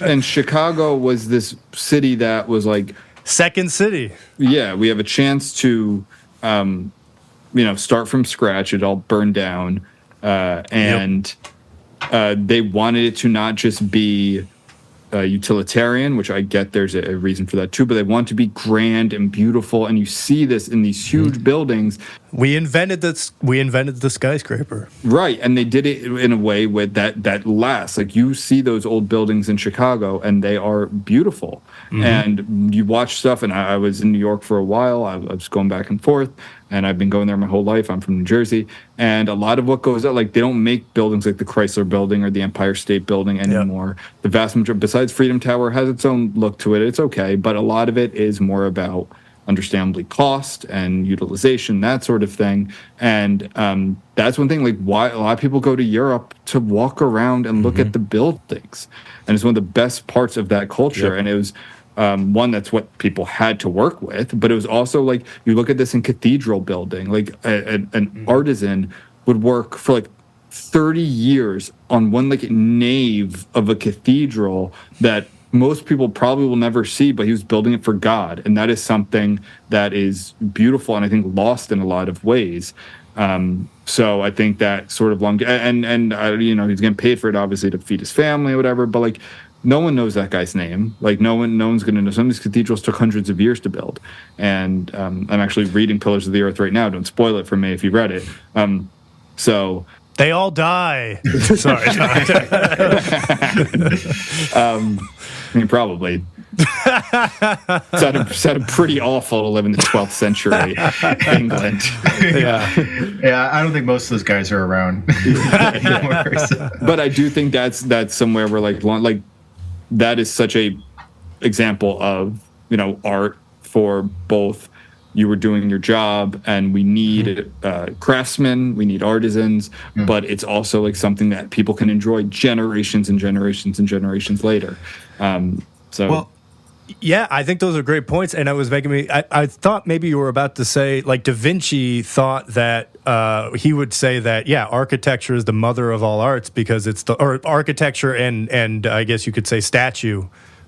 and Chicago was this city that was like second city. Yeah, we have a chance to, start from scratch. It all burned down, and they wanted it to not just be utilitarian, which I get there's a reason for that too, but they want to be grand and beautiful, and you see this in these huge buildings. We invented the skyscraper, right? And they did it in a way with that lasts. Like, you see those old buildings in Chicago, and they are beautiful. And you watch stuff. And I was in New York for a while. I was going back and forth, and I've been going there my whole life. I'm from New Jersey, and a lot of what goes out, like, they don't make buildings like the Chrysler Building or the Empire State Building anymore. The vast majority, besides Freedom Tower, has its own look to it. It's okay, but a lot of it is more about, understandably, cost and utilization, that sort of thing. And that's one thing, like, why a lot of people go to Europe to walk around and look at the buildings. And it's one of the best parts of that culture. And it was one, that's what people had to work with, but it was also like, you look at this in cathedral building, like an artisan would work for like 30 years on one like nave of a cathedral that most people probably will never see, but he was building it for God. And that is something that is beautiful, and I think lost in a lot of ways. So I think that sort of he's getting paid for it, obviously, to feed his family or whatever, but like, no one knows that guy's name. Like, no one's going to know. Some of these cathedrals took hundreds of years to build. And I'm actually reading Pillars of the Earth right now. Don't spoil it for me if you read it. So they all die. Sorry. I mean, probably. Sounded pretty awful to live in the 12th century England. Yeah, I don't think most of those guys are around anymore. So. But I do think that's somewhere where like that is such a example of, art for both. You were doing your job, and we need craftsmen, we need artisans, but it's also like something that people can enjoy generations and generations and generations later. Yeah, I think those are great points, and it was making me. I thought maybe you were about to say, like, Da Vinci thought that he would say that, architecture is the mother of all arts, because it's architecture and I guess you could say statue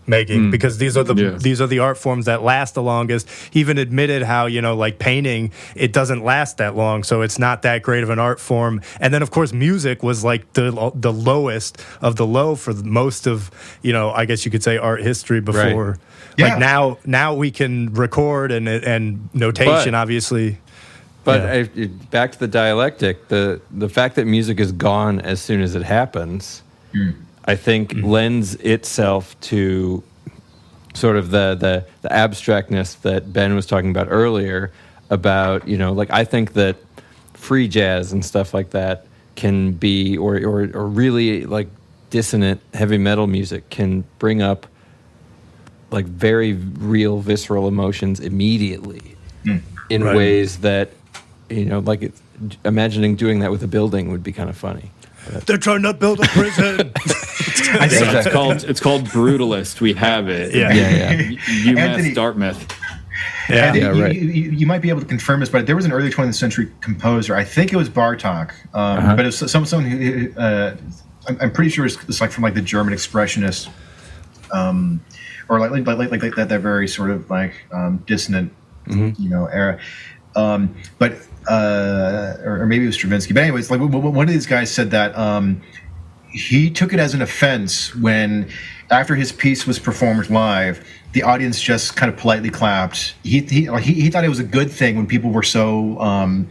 making, because these are the art forms that last the longest. He even admitted how, like painting, it doesn't last that long, so it's not that great of an art form. And then, of course, music was like the lowest of the low for most of, I guess you could say, art history before. Right. Like now we can record and notation, obviously. But back to the dialectic, the fact that music is gone as soon as it happens, I think lends itself to sort of the abstractness that Ben was talking about earlier about, like I think that free jazz and stuff like that can be, or really like dissonant heavy metal music can bring up like very real visceral emotions immediately in ways that, like imagining doing that with a building would be kind of funny. They're trying to build a prison. It's called Brutalist. We have it. Yeah. UMass Anthony, Dartmouth. You might be able to confirm this, but there was an early 20th century composer. I think it was Bartok, but it was someone who I'm pretty sure it's like from like the German Expressionists, or like that very sort of like dissonant, era. But or maybe it was Stravinsky. But anyways, like one of these guys said that he took it as an offense when, after his piece was performed live, the audience just kind of politely clapped. He thought it was a good thing when people were so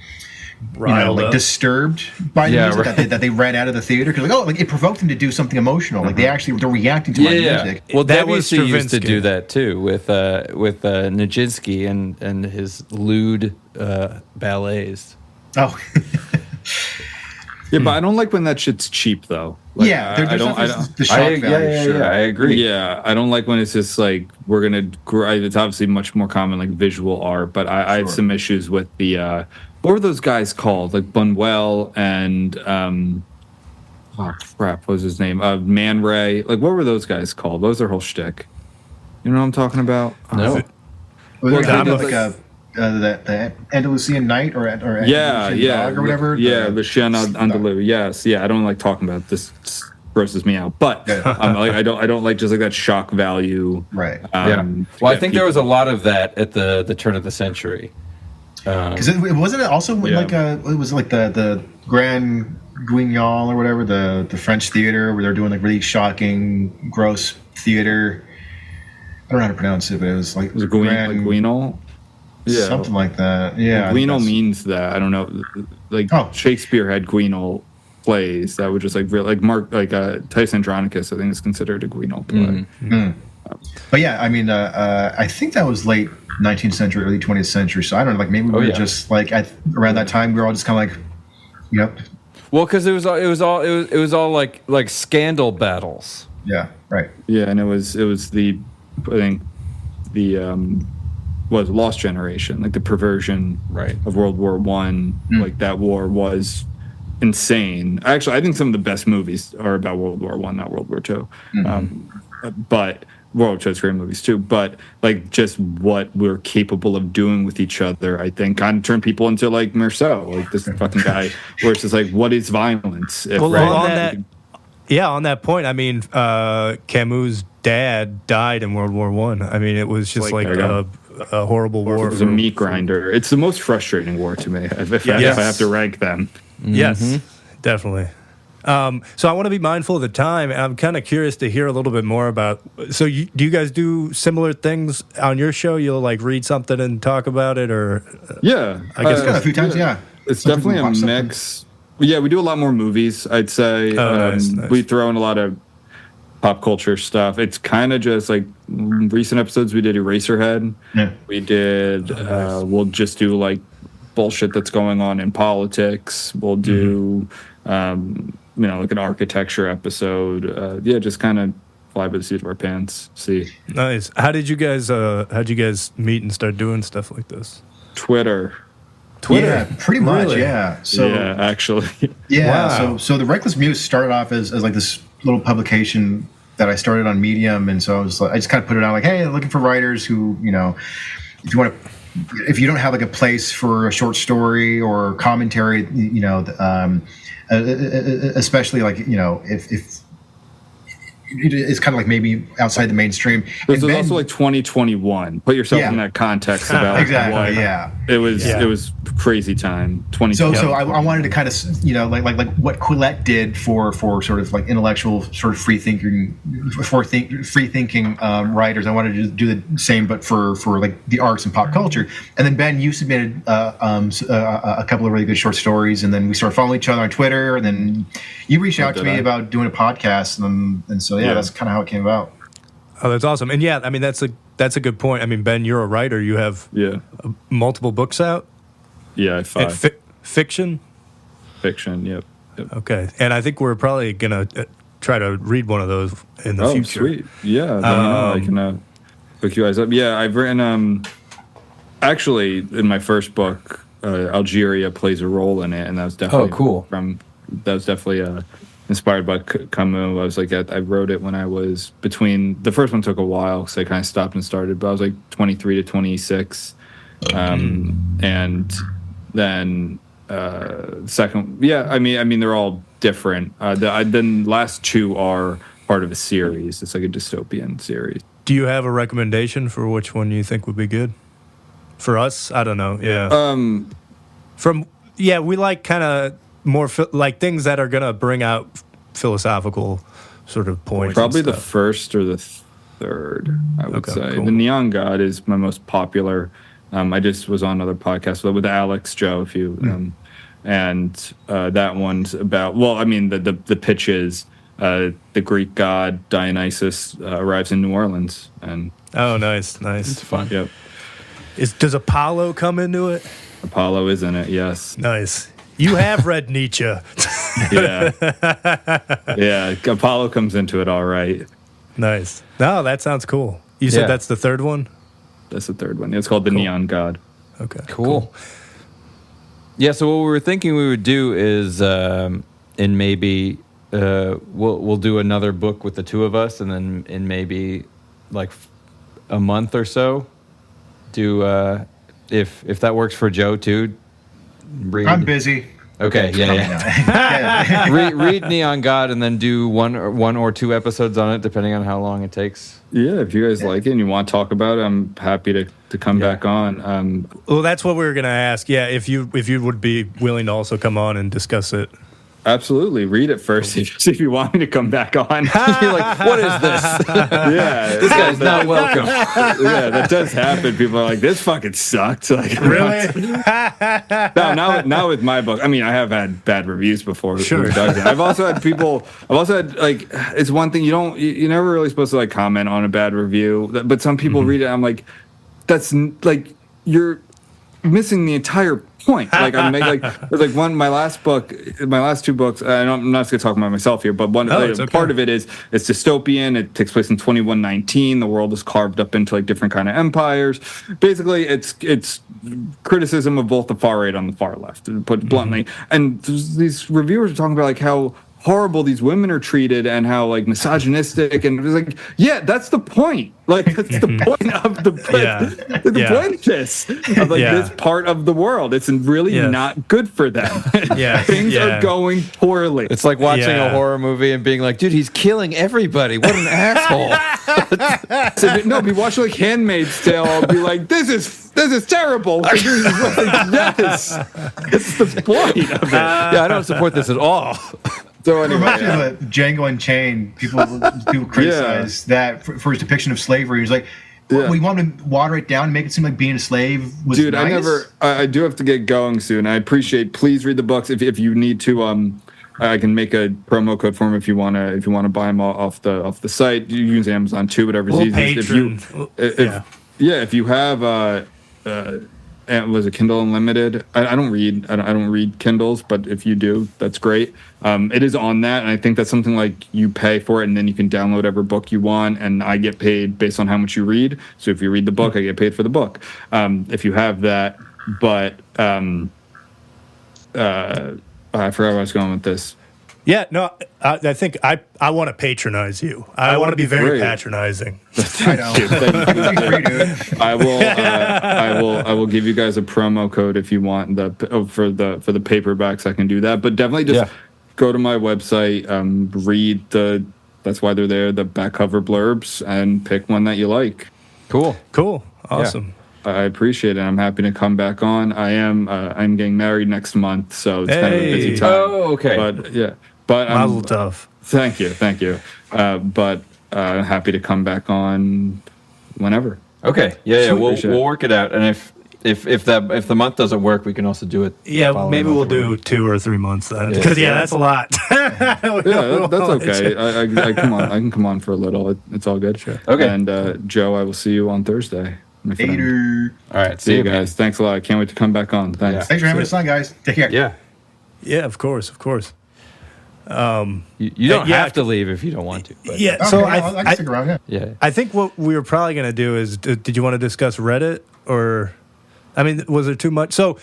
disturbed by the music that they ran out of the theater, because it provoked them to do something emotional. Like they're reacting to my music. Well, that Debussy was used to do that too with Nijinsky and his lewd ballets. Oh. Yeah, but I don't like when that shit's cheap though. Like, I don't. The shock value. Sure. I agree. Yeah, I don't like when it's just like we're gonna. It's obviously much more common like visual art, but I have some issues with the. What were those guys called? Like Buñuel and what was his name? Man Ray. Like what were those guys called? What was their whole shtick? You know what I'm talking about? No. The Andalusian Night or Andalusian Dog or whatever. The Chien Andalou. Yes, I don't like talking about it. This grosses me out. But I don't like just like that shock value. Right. Well, I think there was a lot of that at the turn of the century. Because it wasn't also like it was like the Grand Guignol or whatever, the French theater where they're doing like really shocking, gross theater. I don't know how to pronounce it, but it was like Guignol. Yeah, something like that. Yeah, Guignol means that. I don't know. Like Shakespeare had Guignol plays that would just like real, like Titus Andronicus. I think is considered a Guignol play. But yeah, I mean, I think that was late 19th century, early 20th century. So I don't know. Like maybe we were just like around that time we were all just kind of like, Well, because it was all like scandal battles. Yeah. Right. Yeah, and it was the was Lost Generation, like the perversion of World War One. Like that war was insane. Actually, I think some of the best movies are about World War One, not World War Two. But World War Two is great movies too. But like just what we're capable of doing with each other, I think kind of turned people into like Meursault, like this fucking guy, where it's just like, what is violence? On that point, I mean, Camus' dad died in World War One. I mean, it was just like a horrible war. It was a meat grinder. It's the most frustrating war to me, if I have to rank them. Yes, definitely. So I want to be mindful of the time, and I'm kind of curious to hear a little bit more about. So, do you guys do similar things on your show? You'll like read something and talk about it, or I guess a few times. Yeah, it's definitely a mix. Yeah, we do a lot more movies, I'd say. Nice. We throw in a lot of pop culture stuff. It's kind of just like recent episodes. We did Eraserhead. Yeah. We did. We'll just do like bullshit that's going on in politics. We'll do, like an architecture episode. Just kind of fly by the seat of our pants. See. Nice. How'd you guys meet and start doing stuff like this? Twitter. Yeah, pretty much. Really? Yeah. So actually. Yeah. Wow. So the Reckless Muse started off as like this little publication that I started on Medium, and so I just kind of put it out like, hey, looking for writers who, if you don't have like a place for a short story or commentary, especially like if it's kind of like maybe outside the mainstream. This was also like 2021. Put yourself in that context about exactly. it was crazy time. 20. So I wanted to kind of, like what Quillette did for sort of like intellectual sort of free thinking writers. I wanted to do the same, but for like the arts and pop culture. And then Ben, you submitted a couple of really good short stories, and then we started following each other on Twitter, and then you reached out to me about doing a podcast, and so that's kind of how it came about. Oh, that's awesome. And yeah, I mean that's a good point. I mean, Ben, you're a writer. You have multiple books out. Yeah, 5. Fiction. Fiction. Yep. Okay, and I think we're probably gonna try to read one of those in the future. Oh, sweet. Yeah, I can hook you guys up. Yeah, I've written. Actually, in my first book, Algeria plays a role in it, and that was definitely cool. That was definitely inspired by Camus. I was like, I wrote it when I was between. The first one took a while because I kind of stopped and started, but I was like 23 to 26, and then second, I mean they're all different. Then last 2 are part of a series. It's like a dystopian series. Do you have a recommendation for which one you think would be good for us? I don't know. Yeah. We like kind of more like things that are gonna bring out philosophical sort of points. Probably the first or the third, I would say. Cool. The Neon God is my most popular. I just was on another podcast with Alex Joe, if you, and that one's about. Well, I mean, the pitch is the Greek god Dionysus arrives in New Orleans, and nice, it's fun. Yep. Does Apollo come into it? Apollo is in it. Yes. Nice. You have read Nietzsche. Yeah. Apollo comes into it all right. Nice. No, that sounds cool. You said that's the third one? That's the third one. It's called The Neon God. Okay. Cool. Yeah, so what we were thinking we would do is in maybe we'll do another book with the 2 of us, and then in maybe like a month or so do if that works for Joe too. I'm busy. Okay, yeah. read Neon God and then do one or 2 episodes on it, depending on how long it takes. Yeah, if you guys like it and you want to talk about it, I'm happy to come back on. Well, that's what we were going to ask. Yeah, if you would be willing to also come on and discuss it. Absolutely. Read it first. See if you want me to come back on. You're like, what is this? Yeah. This guy's not welcome. Yeah, that does happen. People are like, this fucking sucked. Like, really? Now with my book, I mean, I have had bad reviews before. Sure. I've also had like, it's one thing you're never really supposed to like comment on a bad review, but some people read it. I'm like, that's like, you're missing the entire point. Like I'm making like my last 2 books. I'm not going to talk about myself here, but part of it is it's dystopian. It takes place in 2119. The world is carved up into like different kind of empires. Basically, it's criticism of both the far right and the far left, to put it bluntly. And these reviewers are talking about like how horrible these women are treated and how like misogynistic, and it was like, yeah, that's the point. Like that's the point of the point of this, of like this part of the world. It's really not good for them. Things are going poorly. It's like watching a horror movie and being like, dude, he's killing everybody. What an asshole. So, no, if you watch like Handmaid's Tale, I'll be like, this is terrible. Yes, it's the point of it. I don't support this at all. So anyway, Django Unchained, people criticize that for his depiction of slavery. He's like, we want to water it down and make it seem like being a slave was nice. I do have to get going soon. I appreciate. Please read the books if you need to. I can make a promo code for them if you want to buy them off the site. You use Amazon too, whatever's easiest. If you have was it Kindle Unlimited? I don't read Kindles, but if you do, that's great. It is on that, and I think that's something like you pay for it, and then you can download whatever book you want, and I get paid based on how much you read. So if you read the book, I get paid for the book. If you have that, but I forgot where I was going with this. Yeah, no, I think I want to patronize you. I want to be very patronizing. I know. I will give you guys a promo code if you want for the paperbacks. I can do that, but definitely just go to my website, read that's why they're there, the back cover blurbs, and pick one that you like. Cool, awesome. I appreciate it. I'm happy to come back on. I'm getting married next month, so it's kind of a busy time. Oh, okay. But Mazel tov. Thank you. But happy to come back on whenever. Okay. Yeah. Sweet. We'll work it out, and if the month doesn't work, we can also do it. Yeah, maybe we'll do 2 or 3 months then. Because that's a lot. That's okay. I come on. I can come on for a little. It's all good. Sure. Okay. And Joe, I will see you on Thursday. Later. All right. See you guys. Thanks a lot. I can't wait to come back on. Thanks. Yeah. Thanks for having us on, guys. Take care. Yeah. Yeah, of course. You don't have to leave if you don't want to. But. Yeah, Okay, so I can stick around. Yeah. I think what we were probably going to do is, did you want to discuss Reddit? Or, I mean, was there too much? So,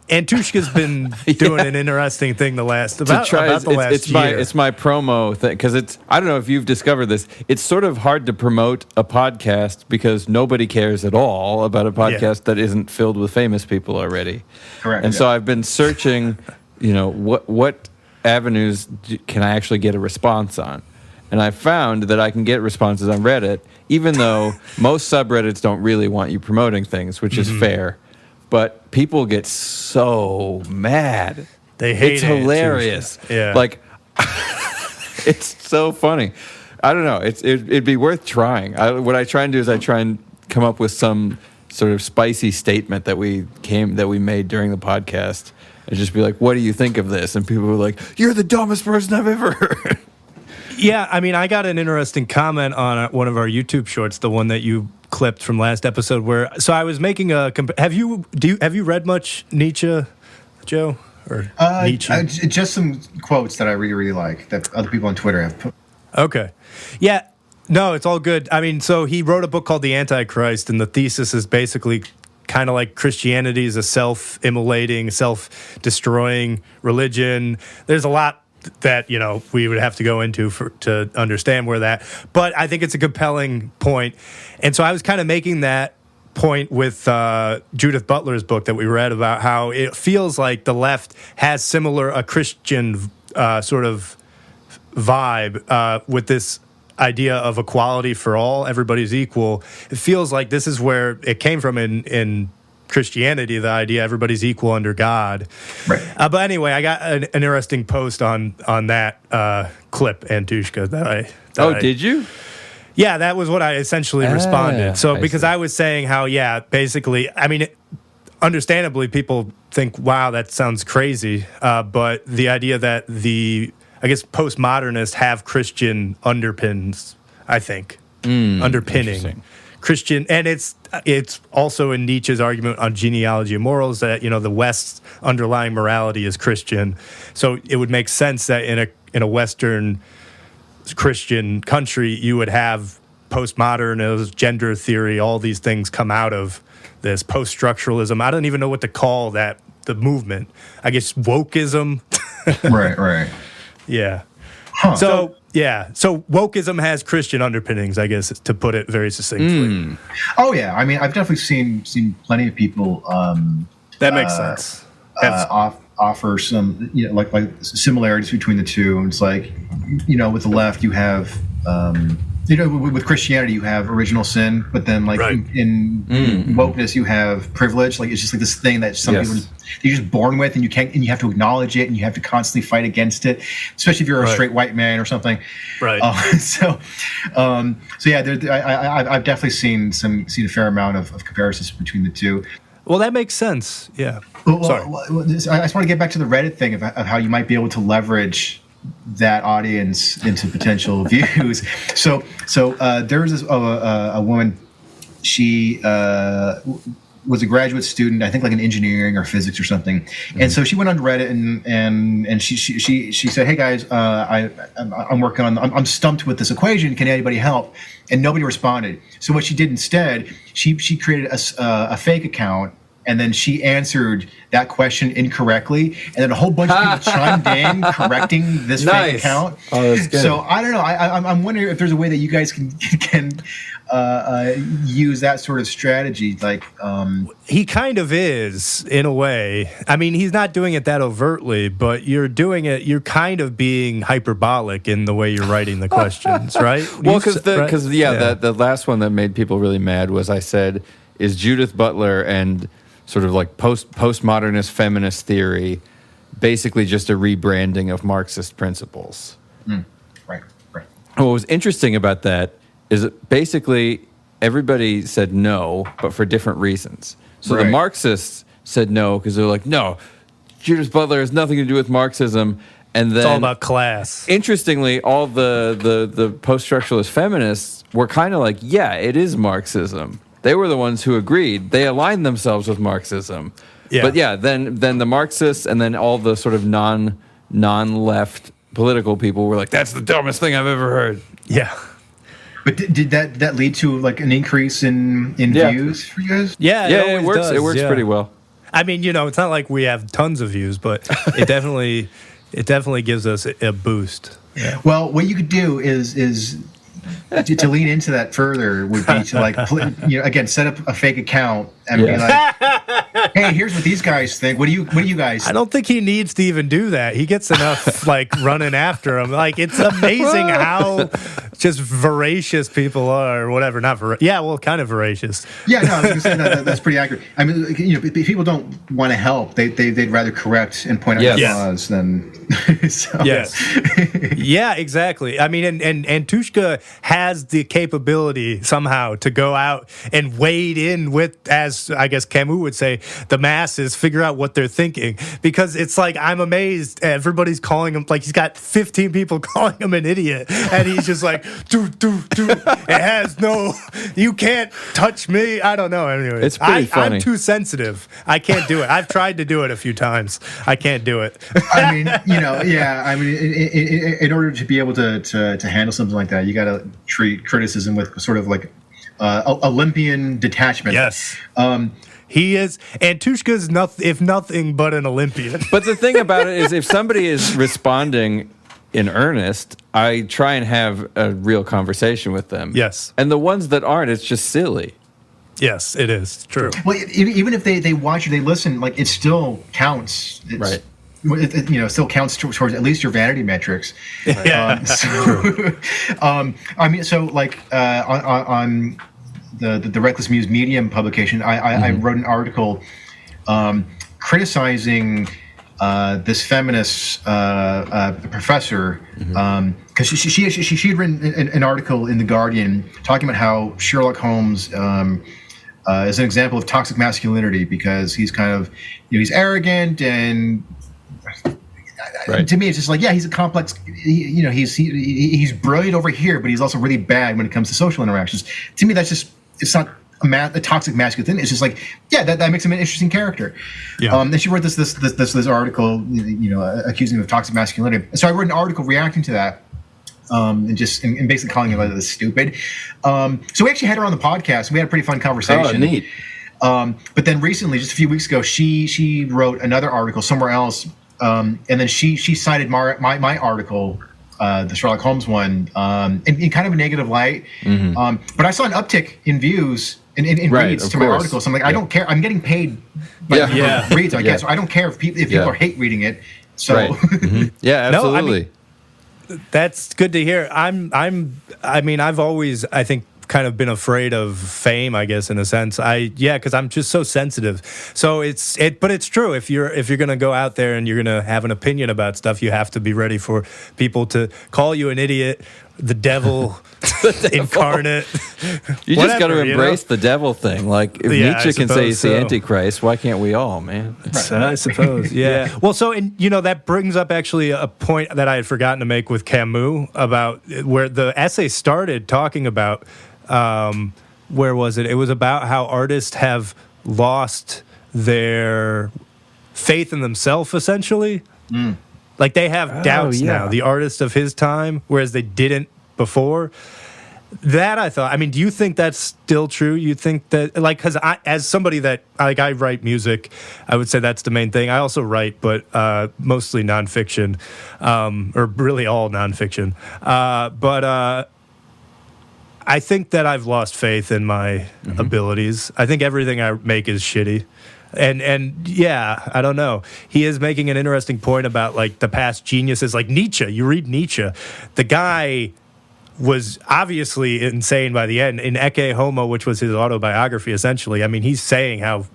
Antushka's been doing an interesting thing the last year. It's my promo thing, because I don't know if you've discovered this. It's sort of hard to promote a podcast because nobody cares at all about a podcast that isn't filled with famous people already. Correct. And so I've been searching, what avenues can I actually get a response on? And I found that I can get responses on Reddit, even though most subreddits don't really want you promoting things, which is fair. But people get so mad. They hate it. It's hilarious. Yeah. Like, it's so funny. I don't know. It'd be worth trying. What I try and do is I try and come up with some sort of spicy statement that we made during the podcast, and just be like, "What do you think of this?" And people were like, "You're the dumbest person I've ever heard." Yeah, I mean, I got an interesting comment on one of our YouTube shorts, the one that you clipped from last episode, so I was making a have you read much Nietzsche, Joe? Or Nietzsche? Just some quotes that I really, really like that other people on Twitter have put. Okay. Yeah. No, it's all good. I mean, so he wrote a book called The Antichrist, and the thesis is basically kind of like Christianity is a self-immolating, self-destroying religion. There's a lot that, we would have to go into to understand where that, but I think it's a compelling point. And so I was kind of making that point with Judith Butler's book that we read about how it feels like the left has a Christian sort of vibe with this idea of equality for all, everybody's equal. It feels like this is where it came from in Christianity, the idea everybody's equal under God. Right. But anyway, I got an interesting post on that clip, Antushka. Did you? Yeah, that was what I essentially responded. So because see. I was saying how, basically, I mean, understandably, people think, wow, that sounds crazy. But the idea that postmodernists have Christian underpins, I think, underpinning Christian, and it's also in Nietzsche's argument on genealogy of morals that the West's underlying morality is Christian. So it would make sense that in a Western Christian country you would have postmodernism, gender theory, all these things come out of this post-structuralism. I don't even know what to call that, the movement. I guess wokeism. Right. Yeah. Huh. So wokeism has Christian underpinnings, I guess, to put it very succinctly. Oh yeah, I mean, I've definitely seen plenty of people that makes sense. Offer some like similarities between the two. And it's like, with the left you have with Christianity you have original sin, but then like in wokeness you have privilege. Like it's just like this thing that some people you're just born with, and you have to acknowledge it, and you have to constantly fight against it, especially if you're a straight white man or something. Right. So yeah, I've definitely seen a fair amount of comparisons between the two. Well, that makes sense. Yeah. Sorry. I just want to get back to the Reddit thing of how you might be able to leverage that audience into potential views. So there was this a woman. She was a graduate student, I think like in engineering or physics or something. And so she went on Reddit and she said, "Hey guys, I'm working on. I'm stumped with this equation. Can anybody help?" And nobody responded. So what she did instead, she created a fake account. And then she answered that question incorrectly, and then a whole bunch of people chimed in correcting this fake account. Oh, that's good. So I don't know. I'm wondering if there's a way that you guys can use that sort of strategy. Like he kind of is in a way. I mean, he's not doing it that overtly, but you're doing it. You're kind of being hyperbolic in the way you're writing the questions, right? Well, because the last one that made people really mad was I said, is Judith Butler and sort of like postmodernist feminist theory, basically just a rebranding of Marxist principles. Right. What was interesting about that is that basically everybody said no, but for different reasons. So the Marxists said no because they're like, no, Judith Butler has nothing to do with Marxism. And then It's all about class. Interestingly, all the post-structuralist feminists were kind of like, yeah, it is Marxism. They were the ones who agreed. They aligned themselves with Marxism. Yeah. But yeah, then the Marxists and then all the sort of non-left political people were like, that's the dumbest thing I've ever heard. Yeah. But did that lead to like an increase in views for you guys? Yeah, It works. does, It works pretty well. I mean, it's not like we have tons of views, but it definitely gives us a boost. Yeah. Well, what you could do is to lean into that further would be to like again set up a fake account and be like, hey, here's what these guys think. What do you guys? I don't think he needs to even do that. He gets enough like running after him. Like it's amazing how just voracious people are, or whatever. Not kind of voracious. Yeah, no, I was gonna say that's pretty accurate. I mean, if people don't want to help, they'd rather correct and point out flaws than. So. Yes. Yeah, exactly. I mean, and Tushka has the capability somehow to go out and wade in with, as I guess Camus would say, the masses, figure out what they're thinking. Because it's like, I'm amazed. Everybody's calling him, like he's got 15 people calling him an idiot. And he's just like, it has no, you can't touch me. I don't know. Anyway, it's pretty funny. I'm too sensitive. I can't do it. I've tried to do it a few times. I can't do it. I mean, I mean, in order to be able to handle something like that, you got to treat criticism with sort of like Olympian detachment. Yes. He is, and Tushka's if nothing but an Olympian. But the thing about it is, if somebody is responding in earnest, I try and have a real conversation with them. Yes. And the ones that aren't, it's just silly. Yes, it is. True. Well, even if they watch or they listen, like it still counts. Right. It still counts towards at least your vanity metrics. Yeah. I mean, so like on the Reckless Muse Medium publication, I wrote an article criticizing this feminist professor because she had written an article in The Guardian talking about how Sherlock Holmes is an example of toxic masculinity because he's kind of he's arrogant and. Right. To me, it's just like, he's a complex. He's brilliant over here, but he's also really bad when it comes to social interactions. To me, that's just it's not a toxic masculine thing. It's just like, that makes him an interesting character. Yeah. And she wrote this article, accusing him of toxic masculinity. So I wrote an article reacting to that, and basically calling him like stupid. So we actually had her on the podcast. And we had a pretty fun conversation. Oh, neat. But then recently, just a few weeks ago, she wrote another article somewhere else. And then she cited my article, the Sherlock Holmes one, in kind of a negative light. But I saw an uptick in views in reads to my article. So I'm like, I don't care. I'm getting paid by reads, I guess. So I don't care if people are hate reading it. So yeah, absolutely. No, that's good to hear. I've always, I think, kind of been afraid of fame, I guess, in a sense. Because I'm just so sensitive. So but it's true. If you're gonna go out there and you're gonna have an opinion about stuff, you have to be ready for people to call you an idiot, the devil, incarnate. You just got to embrace the devil thing. Like if Nietzsche can say he's the Antichrist, why can't we all, man? I suppose. Yeah. Well, so that brings up actually a point that I had forgotten to make with Camus about where the essay started talking about. Where was it? It was about how artists have lost their faith in themselves, essentially. Like they have doubts now, the artists of his time, whereas they didn't before. That I thought, do you think that's still true? You think that, because as somebody that, I write music, I would say that's the main thing. I also write, but mostly nonfiction, or really all nonfiction. But I think that I've lost faith in my abilities. I think everything I make is shitty. And I don't know. He is making an interesting point about the past geniuses, like Nietzsche. You read Nietzsche, the guy was obviously insane by the end. In Ecce Homo, which was his autobiography, essentially, I mean, he's saying how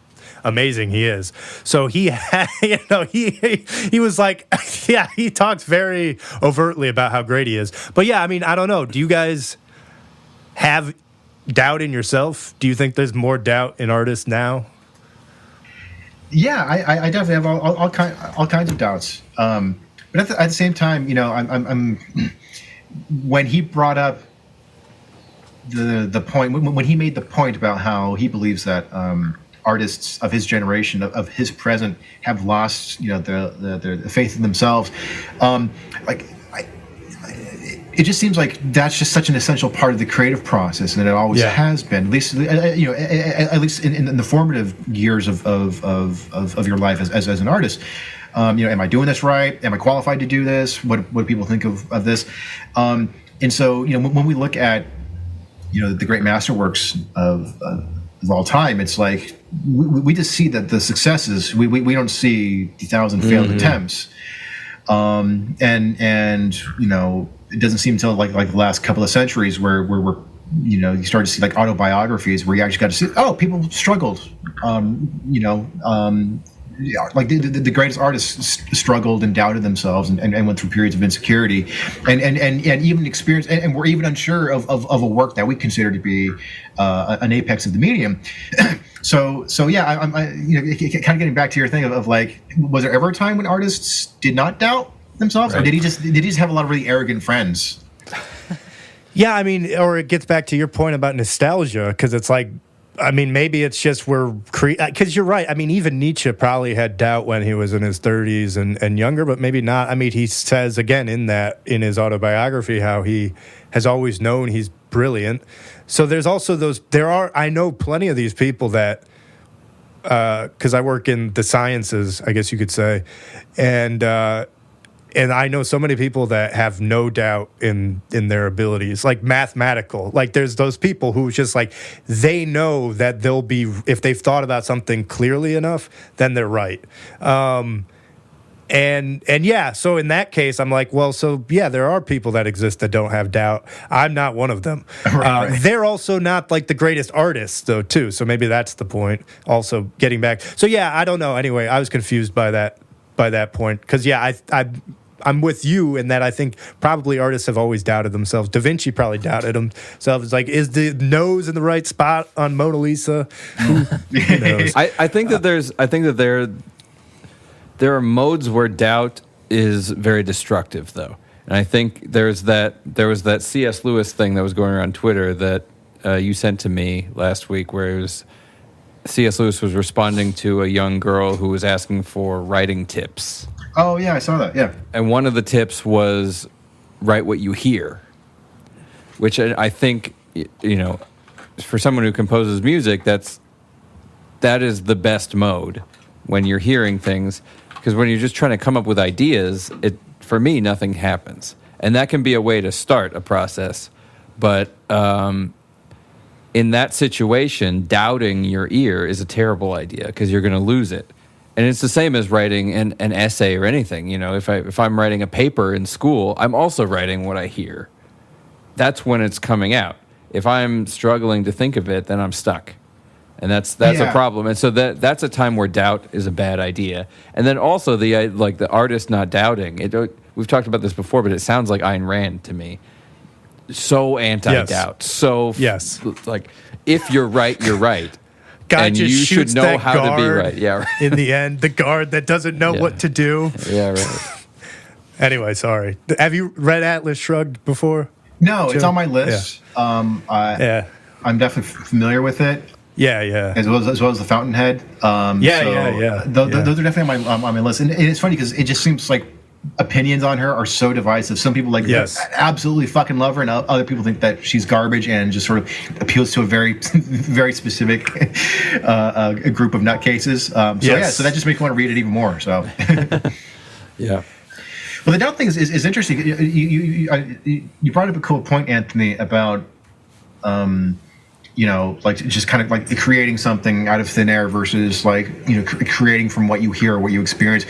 amazing he is. So he had, he was like, yeah, he talks very overtly about how great he is. But yeah, I mean, I don't know. Do you guys have doubt in yourself? Do you think there's more doubt in artists now? Yeah, I definitely have all kinds of doubts. But at the same time, I'm when he brought up the point, when he made the point about how he believes that artists of his generation, of his present, have lost the faith in themselves, it just seems like that's just such an essential part of the creative process, and it always has been. At least at least in the formative years of your life as an artist. Am I doing this right? Am I qualified to do this? What do people think of this? And so, when we look at, the great masterworks of all time, it's like we just see that the successes. We don't see the 1,000 failed attempts. It doesn't seem until like the last couple of centuries where we're you start to see like autobiographies where you actually got to see, people struggled. Like the greatest artists struggled and doubted themselves and went through periods of insecurity and even experienced and were even unsure of a work that we consider to be an apex of the medium. So yeah, I'm kind of getting back to your thing of like, was there ever a time when artists did not doubt themselves, right? Or did he just have a lot of really arrogant friends? Yeah, I mean, or it gets back to your point about nostalgia, because it's like, I mean, maybe it's just because you're right. I mean, even Nietzsche probably had doubt when he was in his 30s and younger, but maybe not. I mean, he says again in his autobiography how he has always known he's brilliant. So there's also I know plenty of these people that, because I work in the sciences, I guess you could say, and I know so many people that have no doubt in their abilities, like mathematical. Like there's those people who just like, they know that they'll be, if they've thought about something clearly enough, then they're right. And yeah, so in that case, I'm like, well, so yeah, there are people that exist that don't have doubt. I'm not one of them. Right. They're also not like the greatest artists though, too. So maybe that's the point. Also getting back. So yeah, I don't know. Anyway, I was confused by that point. Because yeah, I'm with you in that I think probably artists have always doubted themselves. Da Vinci probably doubted himself. It's like, is the nose in the right spot on Mona Lisa? Who knows? I think that there are modes where doubt is very destructive, though. And I think there was that C.S. Lewis thing that was going around Twitter that you sent to me last week, where it was C.S. Lewis was responding to a young girl who was asking for writing tips. Oh, yeah, I saw that, yeah. And one of the tips was write what you hear, which I think, for someone who composes music, that is the best mode when you're hearing things, because when you're just trying to come up with ideas, for me, nothing happens. And that can be a way to start a process. But in that situation, doubting your ear is a terrible idea because you're going to lose it. And it's the same as writing an essay or anything. If I'm writing a paper in school, I'm also writing what I hear. That's when it's coming out. If I'm struggling to think of it, then I'm stuck. And that's a problem. And so that's a time where doubt is a bad idea. And then also the artist not doubting. We've talked about this before, but it sounds like Ayn Rand to me. So anti-doubt. Yes. So like, if you're right, you're right. Guy and just you shoots should know that how guard to be right. Yeah, right. In the end, the guard that doesn't know what to do. Yeah, right. Anyway, sorry. Have you read Atlas Shrugged before? No, it's on my list. Yeah. I'm definitely familiar with it. Yeah. As well as the Fountainhead. Yeah. Those are definitely on my list. And it's funny because it just seems like opinions on her are so divisive. Some people absolutely fucking love her, and other people think that she's garbage and just sort of appeals to a very, very specific a group of nutcases. So that just makes me want to read it even more. So, yeah. Well, the doubt thing is interesting. You brought up a cool point, Anthony, about like just kind of like creating something out of thin air versus like creating from what you hear or what you experience.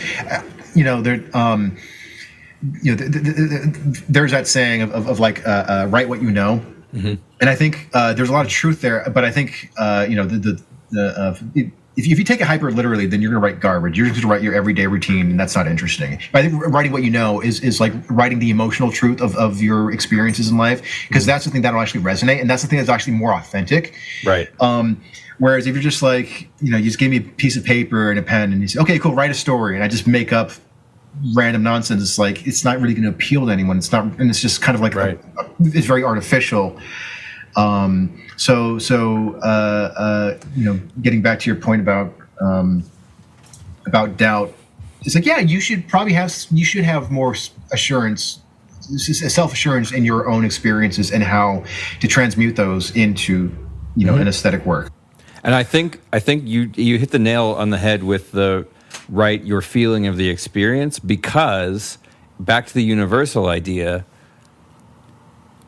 there's that saying of like write what you know, and I think there's a lot of truth there. But I think if you take it hyper literally, then you're going to write garbage. You're just going to write your everyday routine, and that's not interesting. But I think writing what you know is like writing the emotional truth of your experiences in life, because that's the thing that'll actually resonate, and that's the thing that's actually more authentic. Right. Whereas if you're just like, you just give me a piece of paper and a pen, and you say, okay, cool, write a story, and I just make up random nonsense, it's like it's not really going to appeal to anyone. It's not, and it's just kind of like it's very artificial. Getting back to your point about doubt, it's like, yeah, you should have more assurance, self-assurance in your own experiences and how to transmute those into an aesthetic work. And I think you hit the nail on the head with your feeling of the experience, because back to the universal idea,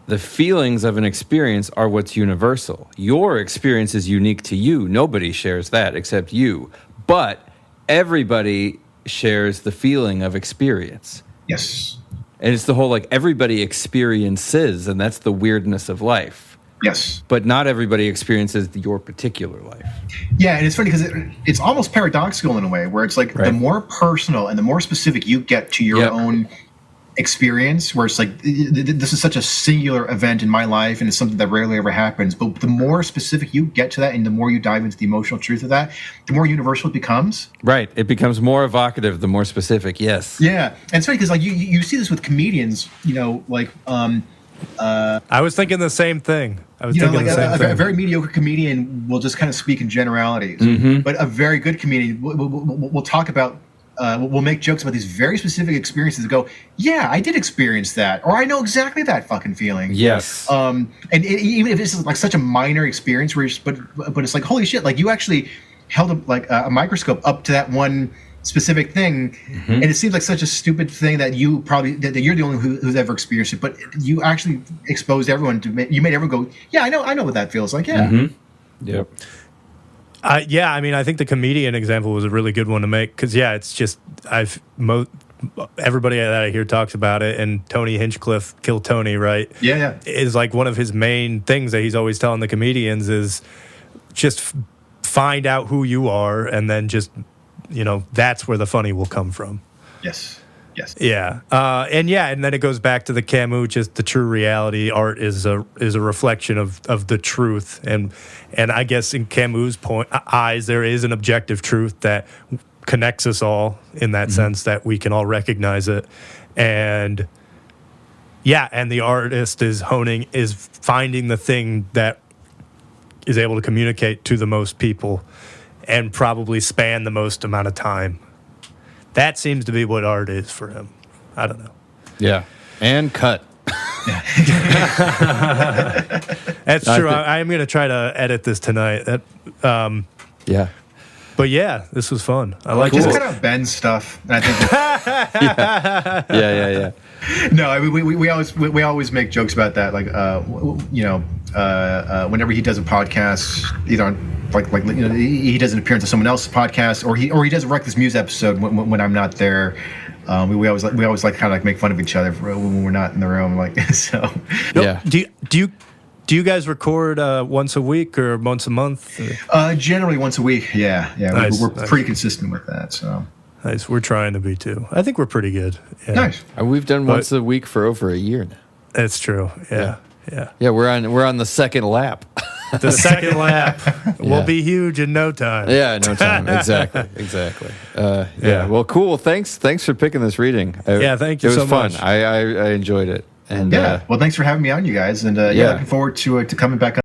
the feelings of an experience are what's universal. Your experience is unique to you. Nobody shares that except you. But everybody shares the feeling of experience. Yes. And it's the whole, like, everybody experiences, and that's the weirdness of life. Yes. But not everybody experiences your particular life. Yeah, and it's funny because it's almost paradoxical in a way, where it's like the more personal and the more specific you get to your own experience, where it's like, this is such a singular event in my life and it's something that rarely ever happens, but the more specific you get to that and the more you dive into the emotional truth of that, the more universal it becomes. Right. It becomes more evocative the more specific. Yes. Yeah. And it's funny because like you see this with comedians, I was thinking the same thing. A very mediocre comedian will just kind of speak in generalities, but a very good comedian will talk about, we'll make jokes about these very specific experiences and go, yeah, I did experience that, or I know exactly that fucking feeling. Yes. And even if it's like such a minor experience, where but it's like, holy shit, like you actually held a microscope up to that one specific thing, and it seems like such a stupid thing that you're the only who's ever experienced it, but you actually exposed everyone you made everyone go, yeah, I know what that feels like. Yeah. Yep. I think the comedian example was a really good one to make, because it's just everybody that I hear talks about it, and Tony Hinchcliffe, Kill Tony, right? Yeah. Is like one of his main things that he's always telling the comedians is just find out who you are, and then just that's where the funny will come from. Yes. Yeah. And then it goes back to the Camus, just the true reality. Art is a reflection of the truth. And I guess in Camus' eyes, there is an objective truth that connects us all in that sense, that we can all recognize it. And the artist is finding the thing that is able to communicate to the most people and probably span the most amount of time. That seems to be what art is for him. I don't know. Yeah. And cut. That's true. I am going to try to edit this tonight. Yeah. But this was fun. I like just it. kind of bend stuff. And I think Yeah. No, we always make jokes about that. Like, whenever he does a podcast, either on he does an appearance on someone else's podcast, or he does a Reckless Muse episode when I'm not there. We always kind of make fun of each other when we're not in the room. Like, so. Yeah. Do you guys record once a week or once a month? Generally once a week. Yeah. Nice, we're pretty consistent with that. So. Nice. We're trying to be too. I think we're pretty good. Yeah. Nice. We've done once a week for over a year now. That's true. Yeah. Yeah, we're on the second lap. The second lap will be huge in no time. Yeah, no time. Exactly. Yeah. Well, cool. Thanks for picking this reading. Thank you so much. It was fun. I enjoyed it. And well, thanks for having me on, you guys. And looking forward to coming back on.